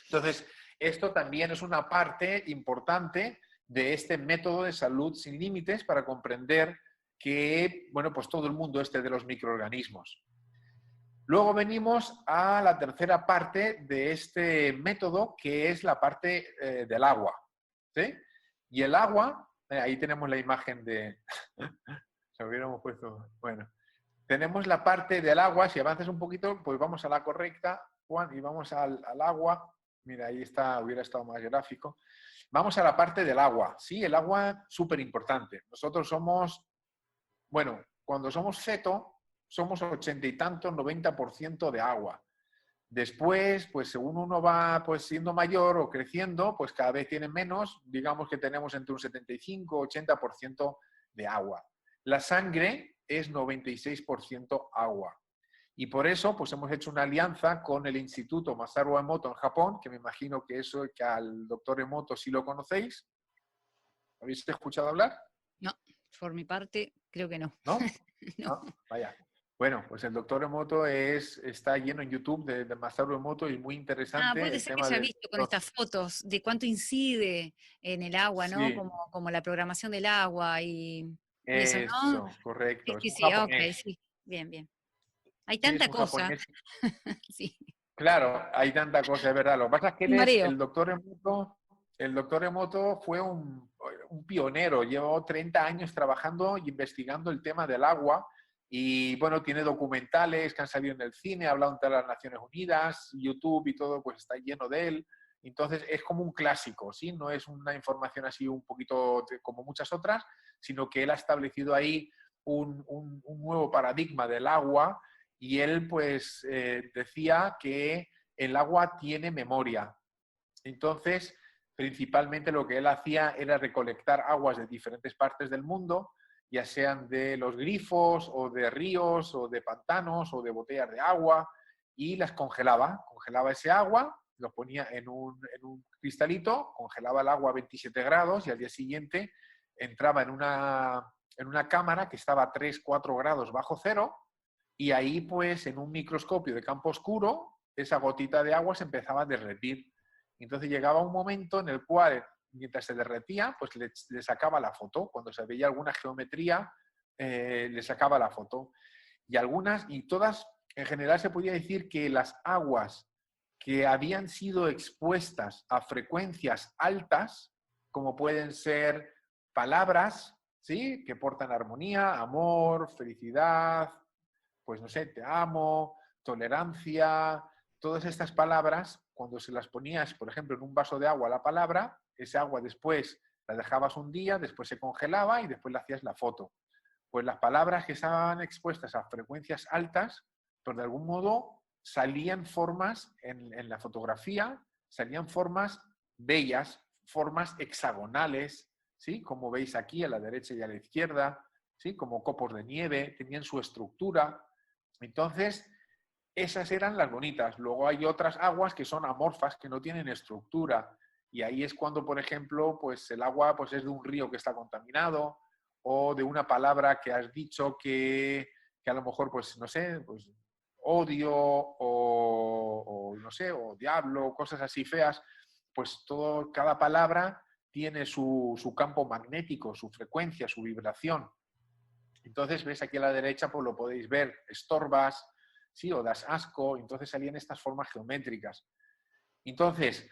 Entonces, esto también es una parte importante de este método de salud sin límites para comprender que, bueno, pues todo el mundo de los microorganismos. Luego venimos a la tercera parte de este método, que es la parte del agua. ¿Sí? Y el agua, ahí tenemos la imagen de... Se hubiéramos puesto... Bueno, tenemos la parte del agua. Si avanzas un poquito, pues vamos a la correcta, Juan, y vamos al agua. Mira, ahí está, hubiera estado más gráfico. Vamos a la parte del agua. Sí, el agua, súper importante. Nosotros somos, bueno, cuando somos feto, somos 80 y tantos, 90% de agua. Después, pues según uno va pues siendo mayor o creciendo, pues cada vez tiene menos, digamos que tenemos entre un 75-80% de agua. La sangre es 96% agua. Y por eso pues hemos hecho una alianza con el Instituto Masaru Emoto en Japón, que me imagino que al doctor Emoto sí lo conocéis. ¿Habéis escuchado hablar? No, por mi parte, creo que no. ¿No? No. ¿No? Vaya. Bueno, pues el doctor Emoto está lleno en YouTube de Masaru Emoto y es muy interesante Puede el ser que tema haya de... visto con estas fotos de cuánto incide en el agua, ¿no? Sí, Como la programación del agua y eso, ¿no? eso, correcto. Sí, Es sí, un sí, ok, japonés. sí, bien, bien. Hay Sí, es tanta un cosa. japonés. Sí, Claro, hay tanta cosa, es verdad. Lo que pasa es que un mareo. el doctor Emoto fue un pionero, llevó 30 años trabajando y investigando el tema del agua y bueno, tiene documentales que han salido en el cine, ha hablado ante las Naciones Unidas, YouTube y todo, pues está lleno de él. Entonces es como un clásico, ¿sí? No es una información así un poquito como muchas otras, sino que él ha establecido ahí un nuevo paradigma del agua y él pues decía que el agua tiene memoria. Entonces, principalmente lo que él hacía era recolectar aguas de diferentes partes del mundo, ya sean de los grifos o de ríos o de pantanos o de botellas de agua, y las congelaba. Congelaba ese agua, lo ponía en un cristalito, congelaba el agua a 27 grados y al día siguiente entraba en una cámara que estaba a 3-4 grados bajo cero y ahí pues en un microscopio de campo oscuro esa gotita de agua se empezaba a derretir. Entonces llegaba un momento en el cual, mientras se derretía, pues le sacaba la foto. Cuando se veía alguna geometría, le sacaba la foto. Y todas, en general se podía decir que las aguas que habían sido expuestas a frecuencias altas, como pueden ser palabras, ¿sí? Que portan armonía, amor, felicidad, pues no sé, te amo, tolerancia, todas estas palabras, cuando se las ponías, por ejemplo, en un vaso de agua la palabra, ese agua después la dejabas un día, después se congelaba y después le hacías la foto. Pues las palabras que estaban expuestas a frecuencias altas, pues de algún modo salían formas en la fotografía, salían formas bellas, formas hexagonales, ¿sí? Como veis aquí a la derecha y a la izquierda, ¿sí? Como copos de nieve, tenían su estructura. Entonces, esas eran las bonitas. Luego hay otras aguas que son amorfas, que no tienen estructura. Y ahí es cuando, por ejemplo, pues el agua pues es de un río que está contaminado o de una palabra que has dicho que a lo mejor, pues no sé, pues odio o no sé, o diablo, cosas así feas. Pues cada palabra tiene su campo magnético, su frecuencia, su vibración. Entonces, ves aquí a la derecha, pues lo podéis ver, estorbas, ¿sí? O das asco, entonces salían estas formas geométricas. Entonces,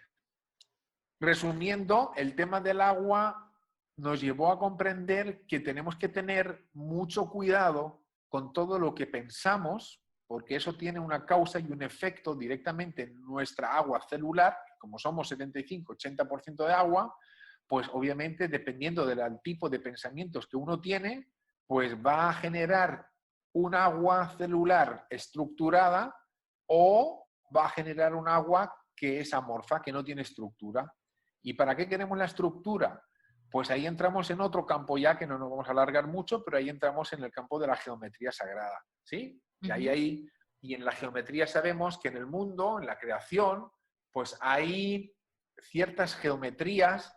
resumiendo, el tema del agua nos llevó a comprender que tenemos que tener mucho cuidado con todo lo que pensamos, porque eso tiene una causa y un efecto directamente en nuestra agua celular, como somos 75-80% de agua, pues obviamente dependiendo del tipo de pensamientos que uno tiene, pues va a generar un agua celular estructurada o va a generar un agua que es amorfa, que no tiene estructura. ¿Y para qué queremos la estructura? Pues ahí entramos en otro campo ya, que no nos vamos a alargar mucho, pero ahí entramos en el campo de la geometría sagrada, ¿sí? Y ahí, y en la geometría sabemos que en el mundo, en la creación, pues hay ciertas geometrías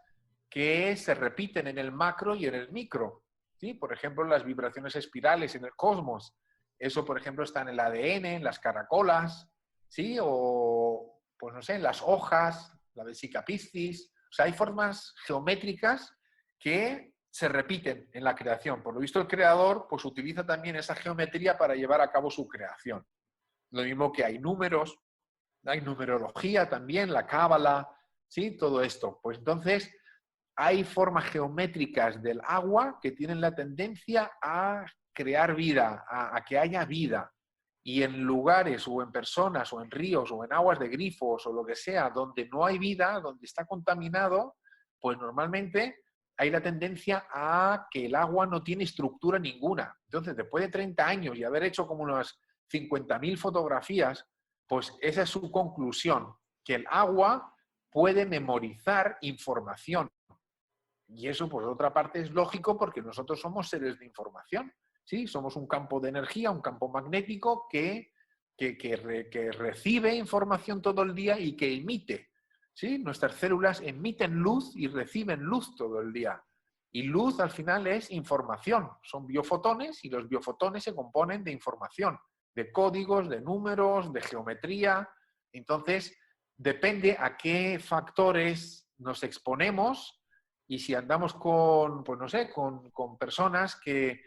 que se repiten en el macro y en el micro, ¿sí? Por ejemplo, las vibraciones espirales en el cosmos. Eso, por ejemplo, está en el ADN, en las caracolas, ¿sí? O, pues no sé, en las hojas, la vesica Piscis. O sea, hay formas geométricas que se repiten en la creación. Por lo visto, el creador pues utiliza también esa geometría para llevar a cabo su creación. Lo mismo que hay números, hay numerología también, la cábala, ¿sí? Todo esto. Pues entonces, hay formas geométricas del agua que tienen la tendencia a crear vida, a que haya vida. Y en lugares o en personas o en ríos o en aguas de grifos o lo que sea, donde no hay vida, donde está contaminado, pues normalmente hay la tendencia a que el agua no tiene estructura ninguna. Entonces, después de 30 años y haber hecho como unas 50.000 fotografías, pues esa es su conclusión, que el agua puede memorizar información. Y eso, por otra parte, es lógico porque nosotros somos seres de información, ¿sí? Somos un campo de energía, un campo magnético que recibe información todo el día y que emite, ¿sí? Nuestras células emiten luz y reciben luz todo el día. Y luz, al final, es información. Son biofotones y los biofotones se componen de información, de códigos, de números, de geometría. Entonces, depende a qué factores nos exponemos. Y si andamos con, pues no sé, con personas que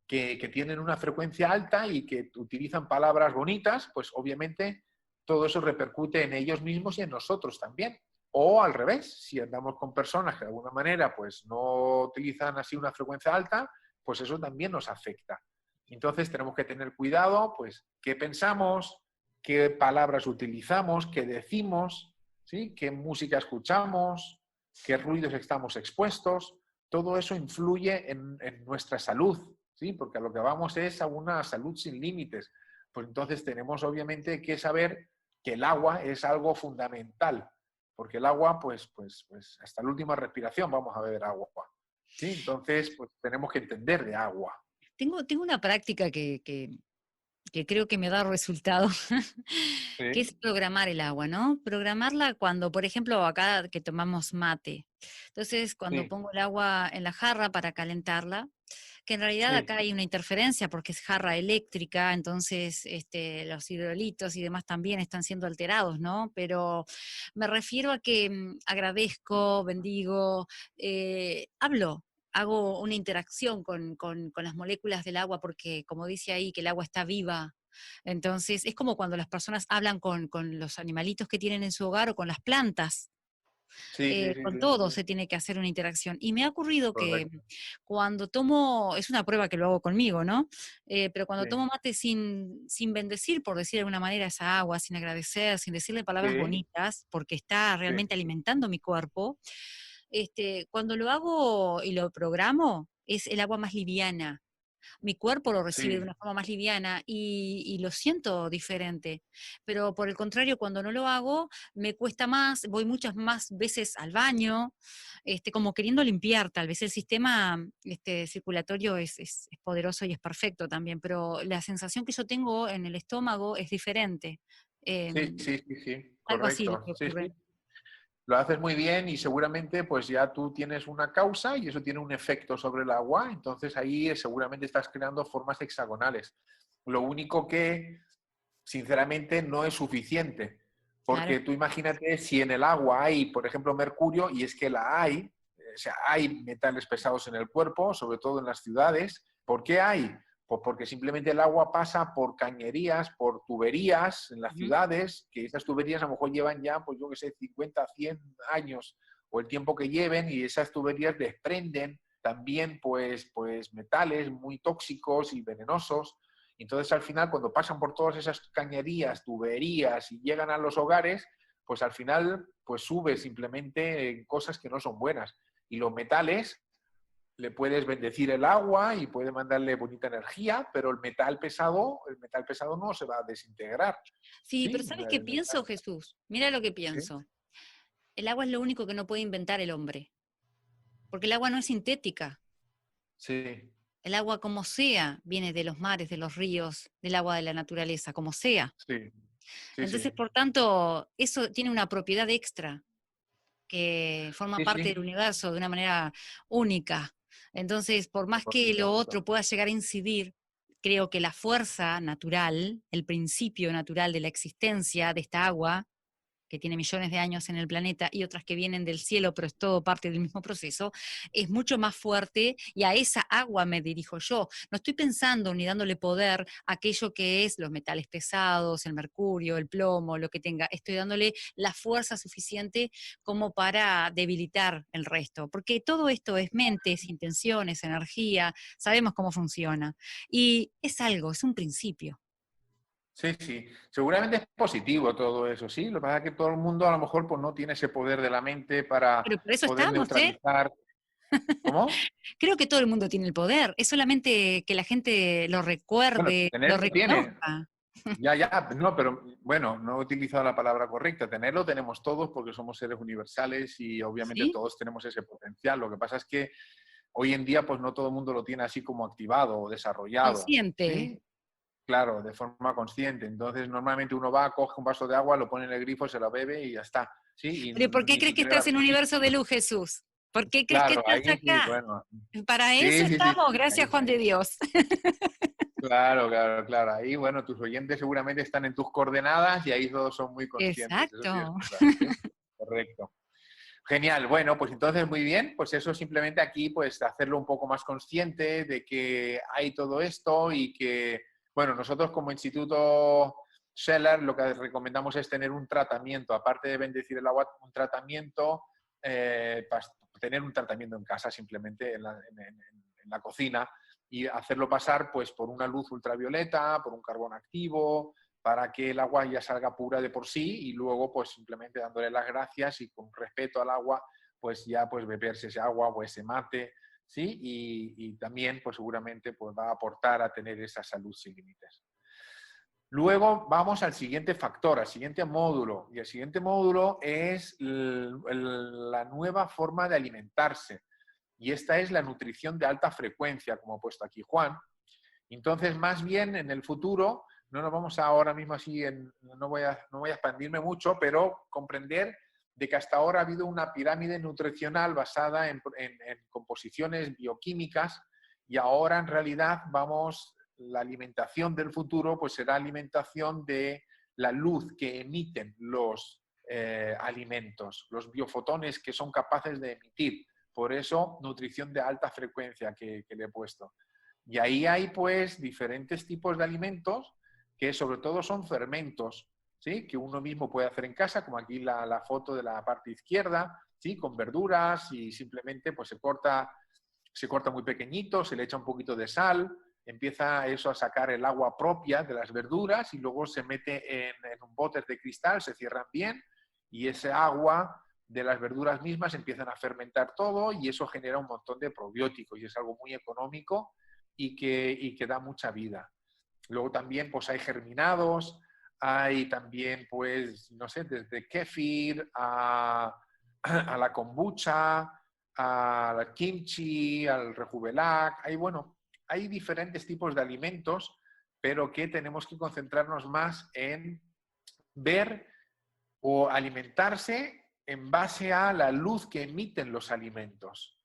tienen una frecuencia alta y que utilizan palabras bonitas, pues obviamente todo eso repercute en ellos mismos y en nosotros también. O al revés, si andamos con personas que de alguna manera pues no utilizan así una frecuencia alta, pues eso también nos afecta. Entonces tenemos que tener cuidado, pues, qué pensamos, qué palabras utilizamos, qué decimos, ¿sí? Qué música escuchamos, qué ruidos estamos expuestos. Todo eso influye en nuestra salud, ¿sí? Porque a lo que vamos es a una salud sin límites. Pues entonces tenemos obviamente que saber que el agua es algo fundamental, porque el agua, pues hasta la última respiración vamos a beber agua, ¿sí? Entonces, pues tenemos que entender de agua. Tengo una práctica que creo que me da resultado, que Sí, es programar el agua, ¿no? Programarla cuando, por ejemplo, acá que tomamos mate. Entonces, cuando sí, pongo el agua en la jarra para calentarla, que en realidad sí, acá hay una interferencia porque es jarra eléctrica, entonces los hidrolitos y demás también están siendo alterados, ¿no? Pero me refiero a que agradezco, bendigo, hablo. Hago una interacción con las moléculas del agua porque, como dice ahí, que el agua está viva. Entonces, es como cuando las personas hablan con los animalitos que tienen en su hogar o con las plantas. sí, sí, sí, Con sí. todo se tiene que hacer una interacción. Y me ha ocurrido que Correcto. cuando tomo, es una prueba que lo hago conmigo, ¿no? Pero cuando Sí, tomo mate sin bendecir, por decir de alguna manera, esa agua, sin agradecer, sin decirle palabras sí, bonitas, porque está sí, realmente alimentando mi cuerpo, cuando lo hago y lo programo, es el agua más liviana. Mi cuerpo lo recibe de sí, una forma más liviana y lo siento diferente. Pero por el contrario, cuando no lo hago, me cuesta más, voy muchas más veces al baño, como queriendo limpiar. Tal vez el sistema circulatorio es poderoso y es perfecto también, pero la sensación que yo tengo en el estómago es diferente. sí, Em, sí, sí, sí, Algo así es lo correcto. que Sí, ocurre. sí. Lo haces muy bien y seguramente pues ya tú tienes una causa y eso tiene un efecto sobre el agua, entonces ahí seguramente estás creando formas hexagonales. Lo único que, sinceramente, no es suficiente, Claro. porque tú imagínate si en el agua hay, por ejemplo, mercurio, y es que la hay, o sea, hay metales pesados en el cuerpo, sobre todo en las ciudades. ¿Por qué hay? Pues porque simplemente el agua pasa por cañerías, por tuberías en las Ujú. ciudades, que esas tuberías a lo mejor llevan ya, pues yo qué sé, 50, 100 años o el tiempo que lleven, y esas tuberías desprenden también pues metales muy tóxicos y venenosos. Entonces, al final, cuando pasan por todas esas cañerías, tuberías y llegan a los hogares, pues al final pues sube simplemente cosas que no son buenas. Y los metales, le puedes bendecir el agua y puede mandarle bonita energía, pero el metal pesado no se va a desintegrar. Sí, pero ¿Sí? ¿sabes qué pienso, Jesús? Mira lo que ¿Sí? pienso. El agua es lo único que no puede inventar el hombre, porque el agua no es sintética. Sí, El agua como sea viene de los mares, de los ríos, del agua de la naturaleza, como sea. sí, sí, Entonces, sí, por tanto, eso tiene una propiedad extra que forma sí, parte sí, del universo de una manera única. Entonces, por más por que lo supuesto. otro pueda llegar a incidir, creo que la fuerza natural, el principio natural de la existencia de esta agua, que tiene millones de años en el planeta, y otras que vienen del cielo, pero es todo parte del mismo proceso, es mucho más fuerte y a esa agua me dirijo yo. No estoy pensando ni dándole poder a aquello que es los metales pesados, el mercurio, el plomo, lo que tenga. Estoy dándole la fuerza suficiente como para debilitar el resto, porque todo esto es mentes, intenciones, energía, sabemos cómo funciona. Y es algo, es un principio. Sí, sí. Seguramente es positivo todo eso, sí. Lo que pasa es que todo el mundo a lo mejor pues, no tiene ese poder de la mente para Pero por eso poder estamos, ¿eh? neutralizar. ¿Cómo? Creo que todo el mundo tiene el poder, es solamente que la gente lo Bueno, recuerde, lo tenerlo tiene. reconozca. Ya, ya, no, pero bueno, no he utilizado la palabra correcta. Tenerlo tenemos todos porque somos seres universales y obviamente ¿Sí? todos tenemos ese potencial. Lo que pasa es que hoy en día pues no todo el mundo lo tiene así como activado o desarrollado, Consciente. ¿sí? Claro, de forma consciente. Entonces, normalmente uno va, coge un vaso de agua, lo pone en el grifo, se lo bebe y ya está. ¿Sí? Y Pero ¿por qué ni crees que siquiera... estás en un universo de luz, Jesús? ¿Por qué crees que Claro, estás ahí sí, acá? bueno. Para eso Sí, sí, sí, estamos, sí, ahí gracias Juan está. de Dios. Claro, claro, claro. Ahí, bueno, tus oyentes seguramente están en tus coordenadas y ahí todos son muy conscientes. Eso sí es Exacto. verdad. ¿Sí? Correcto. Genial. Bueno, pues entonces muy bien. Pues eso simplemente aquí, pues hacerlo un poco más consciente de que hay todo esto y que, bueno, nosotros como Instituto Scheller lo que recomendamos es tener un tratamiento, aparte de bendecir el agua, un tratamiento, tener un tratamiento en casa simplemente en la cocina y hacerlo pasar pues por una luz ultravioleta, por un carbón activo, para que el agua ya salga pura de por sí y luego pues simplemente dándole las gracias y con respeto al agua pues ya pues beberse ese agua o ese mate, ¿sí? Y también pues seguramente pues va a aportar a tener esa salud sin límites. Luego vamos al siguiente factor, al siguiente módulo. Y el siguiente módulo es la nueva forma de alimentarse. Y esta es la nutrición de alta frecuencia, como ha puesto aquí Juan. Entonces, más bien en el futuro, no nos vamos ahora mismo así, no voy a expandirme mucho, pero comprender de que hasta ahora ha habido una pirámide nutricional basada en composiciones bioquímicas y ahora en realidad la alimentación del futuro pues será alimentación de la luz que emiten los alimentos, los biofotones que son capaces de emitir. Por eso, nutrición de alta frecuencia que le he puesto. Y ahí hay pues diferentes tipos de alimentos que sobre todo son fermentos, ¿sí? Que uno mismo puede hacer en casa, como aquí la foto de la parte izquierda, ¿sí? Con verduras y simplemente pues se corta muy pequeñito, se le echa un poquito de sal, empieza eso a sacar el agua propia de las verduras y luego se mete en un bote de cristal, se cierran bien y ese agua de las verduras mismas empiezan a fermentar todo y eso genera un montón de probióticos y es algo muy económico y que da mucha vida. Luego también pues hay germinados, hay también pues, no sé, desde kéfir a la kombucha, al kimchi, al rejuvelac, hay diferentes tipos de alimentos, pero que tenemos que concentrarnos más en ver o alimentarse en base a la luz que emiten los alimentos.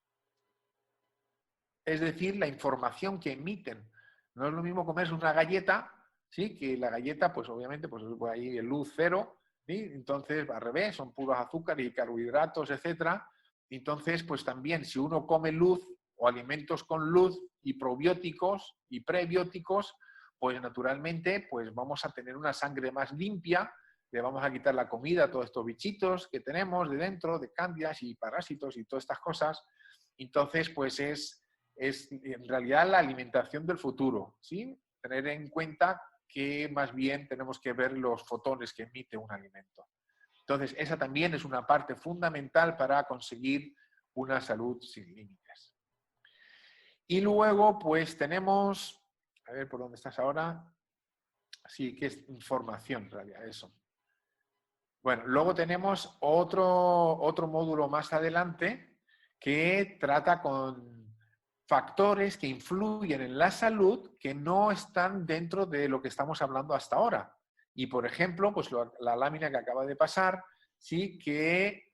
Es decir, la información que emiten. No es lo mismo comerse una galleta, ¿sí? Que la galleta, pues obviamente, pues ahí luz cero, ¿sí? Entonces, al revés, son puros azúcares y carbohidratos, etcétera. Entonces, pues también, si uno come luz o alimentos con luz y probióticos y prebióticos, pues naturalmente, pues vamos a tener una sangre más limpia, le vamos a quitar la comida a todos estos bichitos que tenemos de dentro, de cándidas y parásitos y todas estas cosas. Entonces, pues es en realidad la alimentación del futuro, ¿sí? Tener en cuenta que más bien tenemos que ver los fotones que emite un alimento. Entonces, esa también es una parte fundamental para conseguir una salud sin límites. Y luego, pues tenemos, a ver por dónde estás ahora. Sí, que es información en realidad, eso. Bueno, luego tenemos otro módulo más adelante que trata con factores que influyen en la salud que no están dentro de lo que estamos hablando hasta ahora. Y, por ejemplo, pues la lámina que acaba de pasar, sí que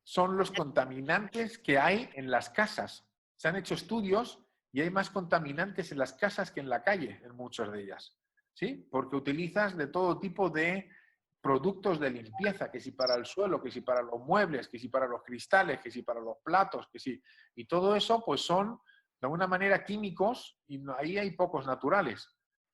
son los contaminantes que hay en las casas. Se han hecho estudios y hay más contaminantes en las casas que en la calle, en muchas de ellas. ¿Sí? Porque utilizas de todo tipo de productos de limpieza, que si para el suelo, que si para los muebles, que si para los cristales, que si para los platos, que si... Y todo eso, pues son, de alguna manera, químicos y ahí hay pocos naturales.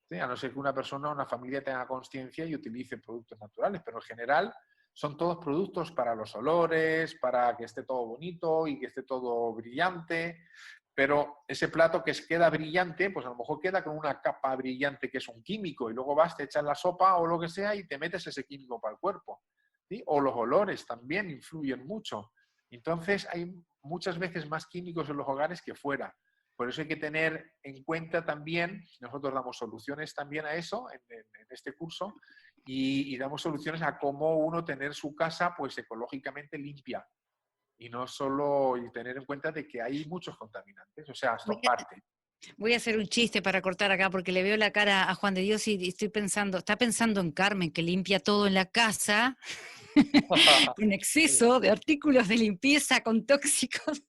¿Sí? A no ser que una persona o una familia tenga conciencia y utilice productos naturales, pero en general son todos productos para los olores, para que esté todo bonito y que esté todo brillante. Pero ese plato que queda brillante, pues a lo mejor queda con una capa brillante que es un químico y luego vas, te echas la sopa o lo que sea y te metes ese químico para el cuerpo. ¿Sí? O los olores también influyen mucho. Entonces hay muchas veces más químicos en los hogares que fuera. Por eso hay que tener en cuenta también, nosotros damos soluciones también a eso en este curso y damos soluciones a cómo uno tener su casa pues ecológicamente limpia. Y no solo y tener en cuenta de que hay muchos contaminantes, o sea, esto aparte. Voy a hacer un chiste para cortar acá porque le veo la cara a Juan de Dios y estoy pensando, está pensando en Carmen que limpia todo en la casa, en exceso de artículos de limpieza con tóxicos.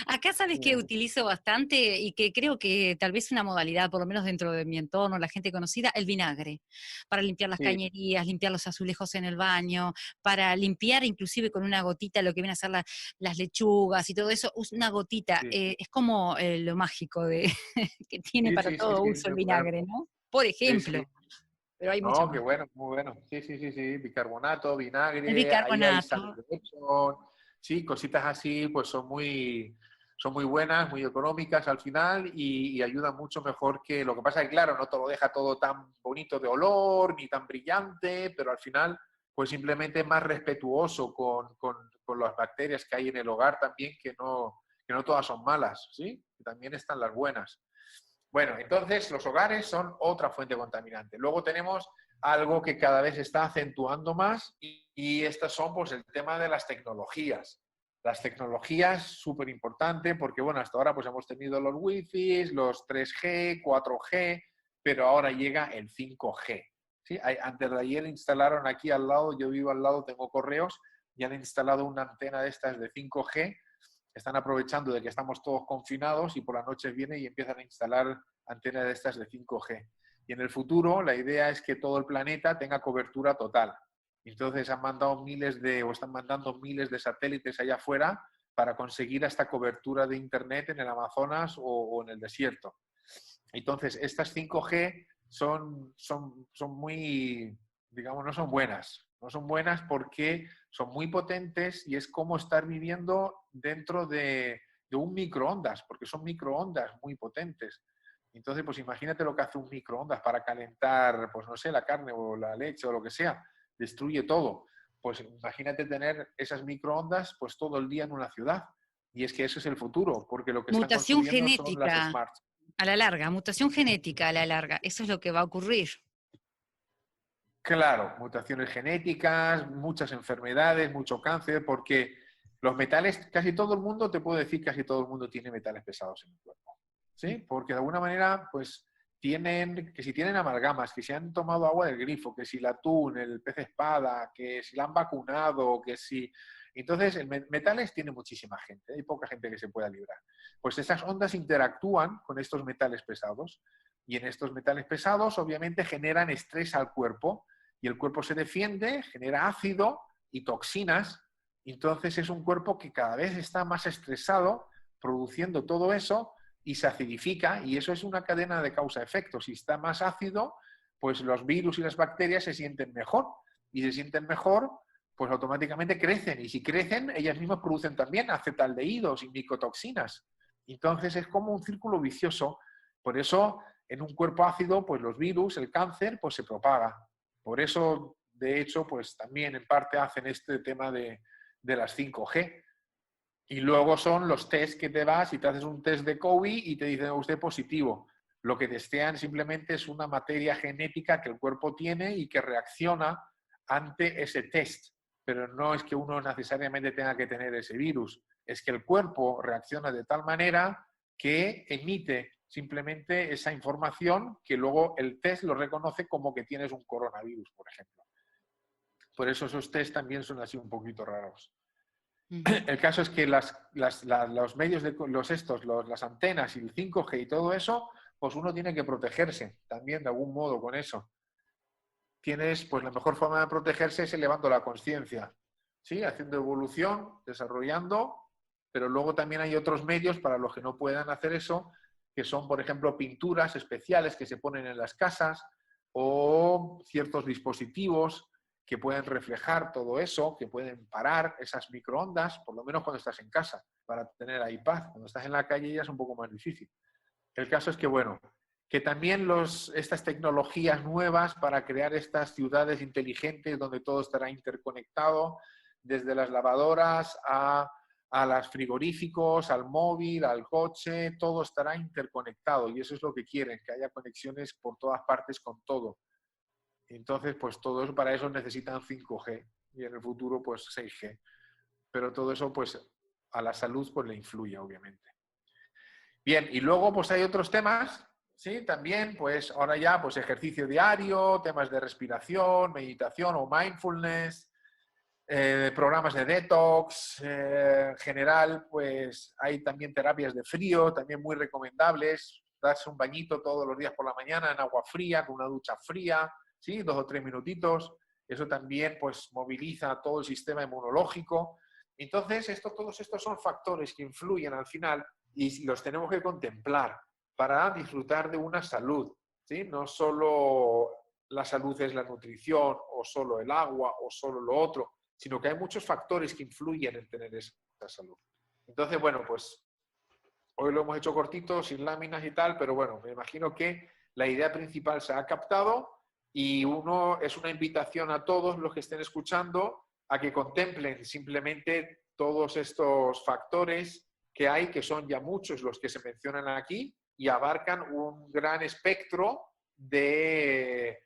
Acá sabes que utilizo bastante y que creo que tal vez una modalidad, por lo menos dentro de mi entorno, la gente conocida, el vinagre, para limpiar las cañerías, limpiar los azulejos en el baño, para limpiar inclusive con una gotita lo que viene a ser las lechugas y todo eso, una gotita, es como lo mágico de, que tiene para todo uso el vinagre, ¿no? Por ejemplo, pero hay mucho No, qué más. bueno, muy bueno. Sí. Bicarbonato, El vinagre, ahí hay sal bicarbonato. de Epsom. Sí, cositas así, pues son muy buenas, muy económicas al final y ayudan mucho mejor que... Lo que pasa es que, claro, no te lo deja todo tan bonito de olor ni tan brillante, pero al final, pues simplemente es más respetuoso con las bacterias que hay en el hogar también, que no todas son malas, ¿sí? Que también están las buenas. Bueno, entonces los hogares son otra fuente contaminante. Luego tenemos algo que cada vez se está acentuando más y estas son pues el tema de las tecnologías. Las tecnologías, súper importante porque bueno, hasta ahora pues hemos tenido los Wi-Fi, los 3G, 4G, pero ahora llega el 5G. ¿Sí? Antes de ayer instalaron aquí al lado, yo vivo al lado, tengo Correos, y han instalado una antena de estas de 5G. Están aprovechando de que estamos todos confinados y por la noche vienen y empiezan a instalar antenas de estas de 5G. Y en el futuro la idea es que todo el planeta tenga cobertura total. Entonces han mandado están mandando miles de satélites allá afuera para conseguir esta cobertura de Internet en el Amazonas o en el desierto. Entonces estas 5G son muy, digamos, no son buenas. No son buenas porque son muy potentes y es como estar viviendo dentro de un microondas, porque son microondas muy potentes. Entonces, pues imagínate lo que hace un microondas para calentar, pues no sé, la carne o la leche o lo que sea. Destruye todo. Pues imagínate tener esas microondas pues todo el día en una ciudad. Y es que eso es el futuro, porque lo que están Mutación construyendo son las genética smart. a la larga, mutación genética a la larga, eso es lo que va a ocurrir. Claro, mutaciones genéticas, muchas enfermedades, mucho cáncer, porque los metales, casi todo el mundo, te puedo decir, casi todo el mundo tiene metales pesados en el cuerpo. ¿Sí? Porque de alguna manera, pues, que si tienen amalgamas, que si han tomado agua del grifo, que si el atún, el pez espada, que si la han vacunado, que si... Entonces, metales tiene muchísima gente, hay poca gente que se pueda librar. Pues estas ondas interactúan con estos metales pesados y en estos metales pesados, obviamente, generan estrés al cuerpo y el cuerpo se defiende, genera ácido y toxinas. Entonces es un cuerpo que cada vez está más estresado, produciendo todo eso y se acidifica y eso es una cadena de causa-efecto. Si está más ácido, pues los virus y las bacterias se sienten mejor y se sienten mejor, pues automáticamente crecen y si crecen, ellas mismas producen también acetaldehídos y micotoxinas. Entonces es como un círculo vicioso. Por eso en un cuerpo ácido, pues los virus, el cáncer, pues se propaga. Por eso, de hecho, pues también en parte hacen este tema de las 5G, Y luego son los test que te vas y te haces un test de COVID y te dicen usted positivo. Lo que testean simplemente es una materia genética que el cuerpo tiene y que reacciona ante ese test. Pero no es que uno necesariamente tenga que tener ese virus. Es que el cuerpo reacciona de tal manera que emite simplemente esa información que luego el test lo reconoce como que tienes un coronavirus, por ejemplo. Por eso esos test también son así un poquito raros. El caso es que los medios de las antenas y el 5G y todo eso, pues uno tiene que protegerse también de algún modo con eso. Pues la mejor forma de protegerse es elevando la conciencia, ¿sí? Haciendo evolución, desarrollando, pero luego también hay otros medios para los que no puedan hacer eso, que son, por ejemplo, pinturas especiales que se ponen en las casas o ciertos dispositivos que pueden reflejar todo eso, que pueden parar esas microondas, por lo menos cuando estás en casa, para tener ahí paz. Cuando estás en la calle ya es un poco más difícil. El caso es que, bueno, que también estas tecnologías nuevas para crear estas ciudades inteligentes donde todo estará interconectado, desde las lavadoras a los frigoríficos, al móvil, al coche, todo estará interconectado y eso es lo que quieren, que haya conexiones por todas partes con todo. Entonces, pues todo eso, para eso necesitan 5G y en el futuro, pues 6G. Pero todo eso, pues a la salud, pues le influye, obviamente. Bien, y luego, pues hay otros temas, ¿sí? También, pues ahora ya, pues ejercicio diario, temas de respiración, meditación o mindfulness, programas de detox, en general, pues hay también terapias de frío, también muy recomendables, darse un bañito todos los días por la mañana en agua fría, con una ducha fría, ¿sí? 2 o 3 minutitos. Eso también pues moviliza todo el sistema inmunológico. Entonces, todos estos son factores que influyen al final y los tenemos que contemplar para disfrutar de una salud, ¿sí? No solo la salud es la nutrición o solo el agua o solo lo otro, sino que hay muchos factores que influyen en tener esa salud. Entonces, bueno, pues hoy lo hemos hecho cortito, sin láminas y tal, pero bueno, me imagino que la idea principal se ha captado y es una invitación a todos los que estén escuchando a que contemplen simplemente todos estos factores que hay, que son ya muchos los que se mencionan aquí y abarcan un gran espectro de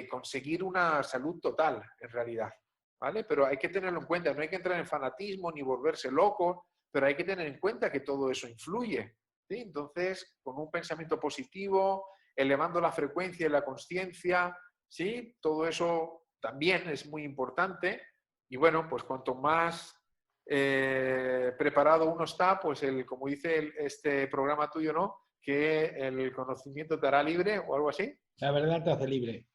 conseguir una salud total, en realidad, ¿vale? Pero hay que tenerlo en cuenta, no hay que entrar en fanatismo ni volverse loco, pero hay que tener en cuenta que todo eso influye, ¿sí? Entonces, con un pensamiento positivo, elevando la frecuencia y la consciencia, ¿sí? Todo eso también es muy importante. Y bueno, pues cuanto más preparado uno está, pues como dice este programa tuyo, ¿no? Que el conocimiento te hará libre o algo así. La verdad te hace libre.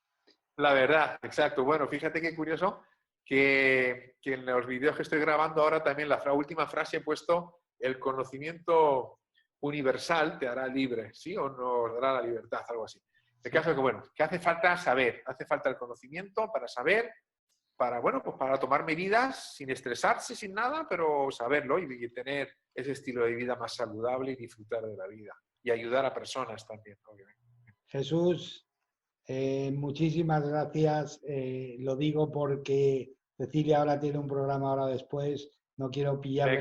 La verdad, exacto. Bueno, fíjate qué curioso que en los vídeos que estoy grabando ahora también la última frase he puesto el conocimiento universal te hará libre, ¿sí? O nos dará la libertad, algo así. El caso es que, bueno, que hace falta saber, hace falta el conocimiento para saber, bueno, pues para tomar medidas sin estresarse, sin nada, pero saberlo y tener ese estilo de vida más saludable y disfrutar de la vida. Y ayudar a personas también, obviamente. Jesús, muchísimas gracias. Lo digo porque Cecilia ahora tiene un programa ahora después. No quiero pillarle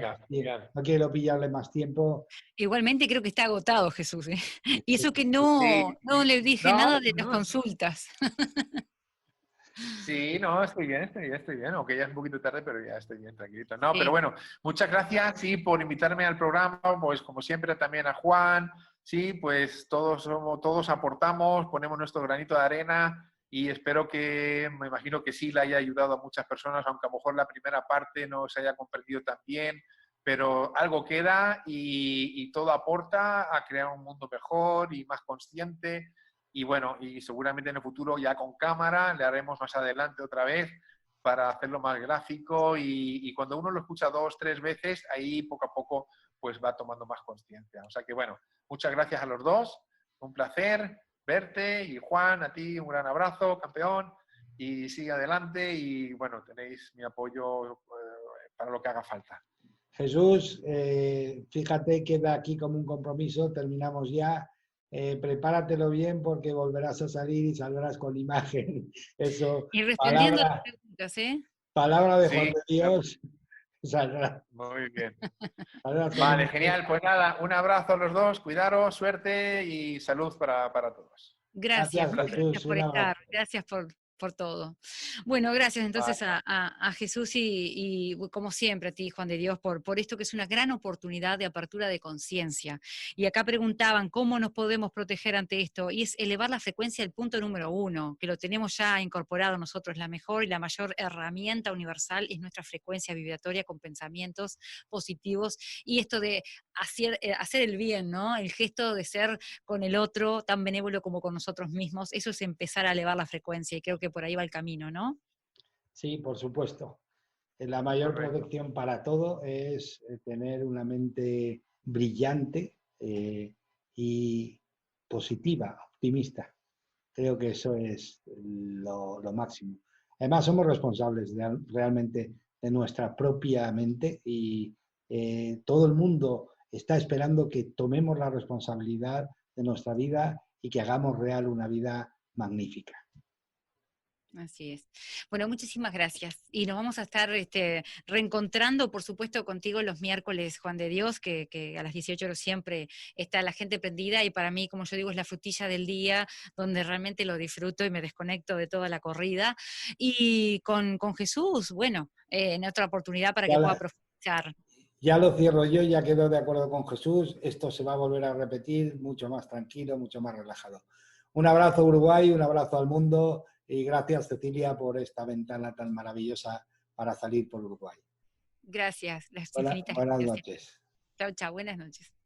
más tiempo. Igualmente creo que está agotado, Jesús, ¿eh? Y eso que no le dije nada de las consultas. Sí, no, estoy bien. Aunque ya es un poquito tarde, pero ya estoy bien, tranquilito. No, sí. Pero bueno, muchas gracias, sí, por invitarme al programa, pues como siempre también a Juan, sí, pues todos aportamos, ponemos nuestro granito de arena y espero me imagino que sí le haya ayudado a muchas personas, aunque a lo mejor la primera parte no se haya comprendido tan bien, pero algo queda y todo aporta a crear un mundo mejor y más consciente. Y bueno, y seguramente en el futuro ya con cámara le haremos más adelante otra vez para hacerlo más gráfico y cuando uno lo escucha 2, 3 veces, ahí poco a poco pues va tomando más consciencia. O sea que bueno, muchas gracias a los dos, un placer verte y Juan, a ti un gran abrazo, campeón, y sigue adelante y bueno, tenéis mi apoyo para lo que haga falta. Jesús, fíjate, queda aquí como un compromiso, terminamos ya. Prepáratelo bien porque volverás a salir y saldrás con imagen. Eso. Y respondiendo a las preguntas, ¿eh? Palabra de Juan de Dios. Saldrá. Muy bien. Saldrá Vale, todo. genial. Pues nada, un abrazo a los dos, cuidaros, suerte y salud para todos. Gracias, Gracias, Un placer. gracias Jesús. por Un estar, abrazo. gracias por todo. Bueno, gracias entonces Vale. a Jesús y como siempre a ti, Juan de Dios, por esto que es una gran oportunidad de apertura de conciencia. Y acá preguntaban cómo nos podemos proteger ante esto, y es elevar la frecuencia del punto número 1, que lo tenemos ya incorporado nosotros. La mejor y la mayor herramienta universal es nuestra frecuencia vibratoria con pensamientos positivos, y esto de hacer el bien, ¿no? El gesto de ser con el otro tan benévolo como con nosotros mismos, eso es empezar a elevar la frecuencia, y creo que por ahí va el camino, ¿no? Sí, por supuesto. La mayor Correcto. protección para todo es tener una mente brillante y positiva, optimista. Creo que eso es lo máximo. Además, somos responsables realmente de nuestra propia mente y todo el mundo está esperando que tomemos la responsabilidad de nuestra vida y que hagamos real una vida magnífica. Así es. Bueno, muchísimas gracias. Y nos vamos a estar reencontrando, por supuesto, contigo los miércoles, Juan de Dios, que a las 18 horas siempre está la gente prendida, y para mí, como yo digo, es la frutilla del día, donde realmente lo disfruto y me desconecto de toda la corrida. Y con Jesús, bueno, en otra oportunidad para Ya, que pueda profundizar. ya lo cierro yo, ya quedo de acuerdo con Jesús. Esto se va a volver a repetir mucho más tranquilo, mucho más relajado. Un abrazo, Uruguay, un abrazo al mundo y gracias, Cecilia, por esta ventana tan maravillosa para salir por Uruguay. Gracias, las infinitas Buenas gracias. noches. Chao, chao, buenas noches.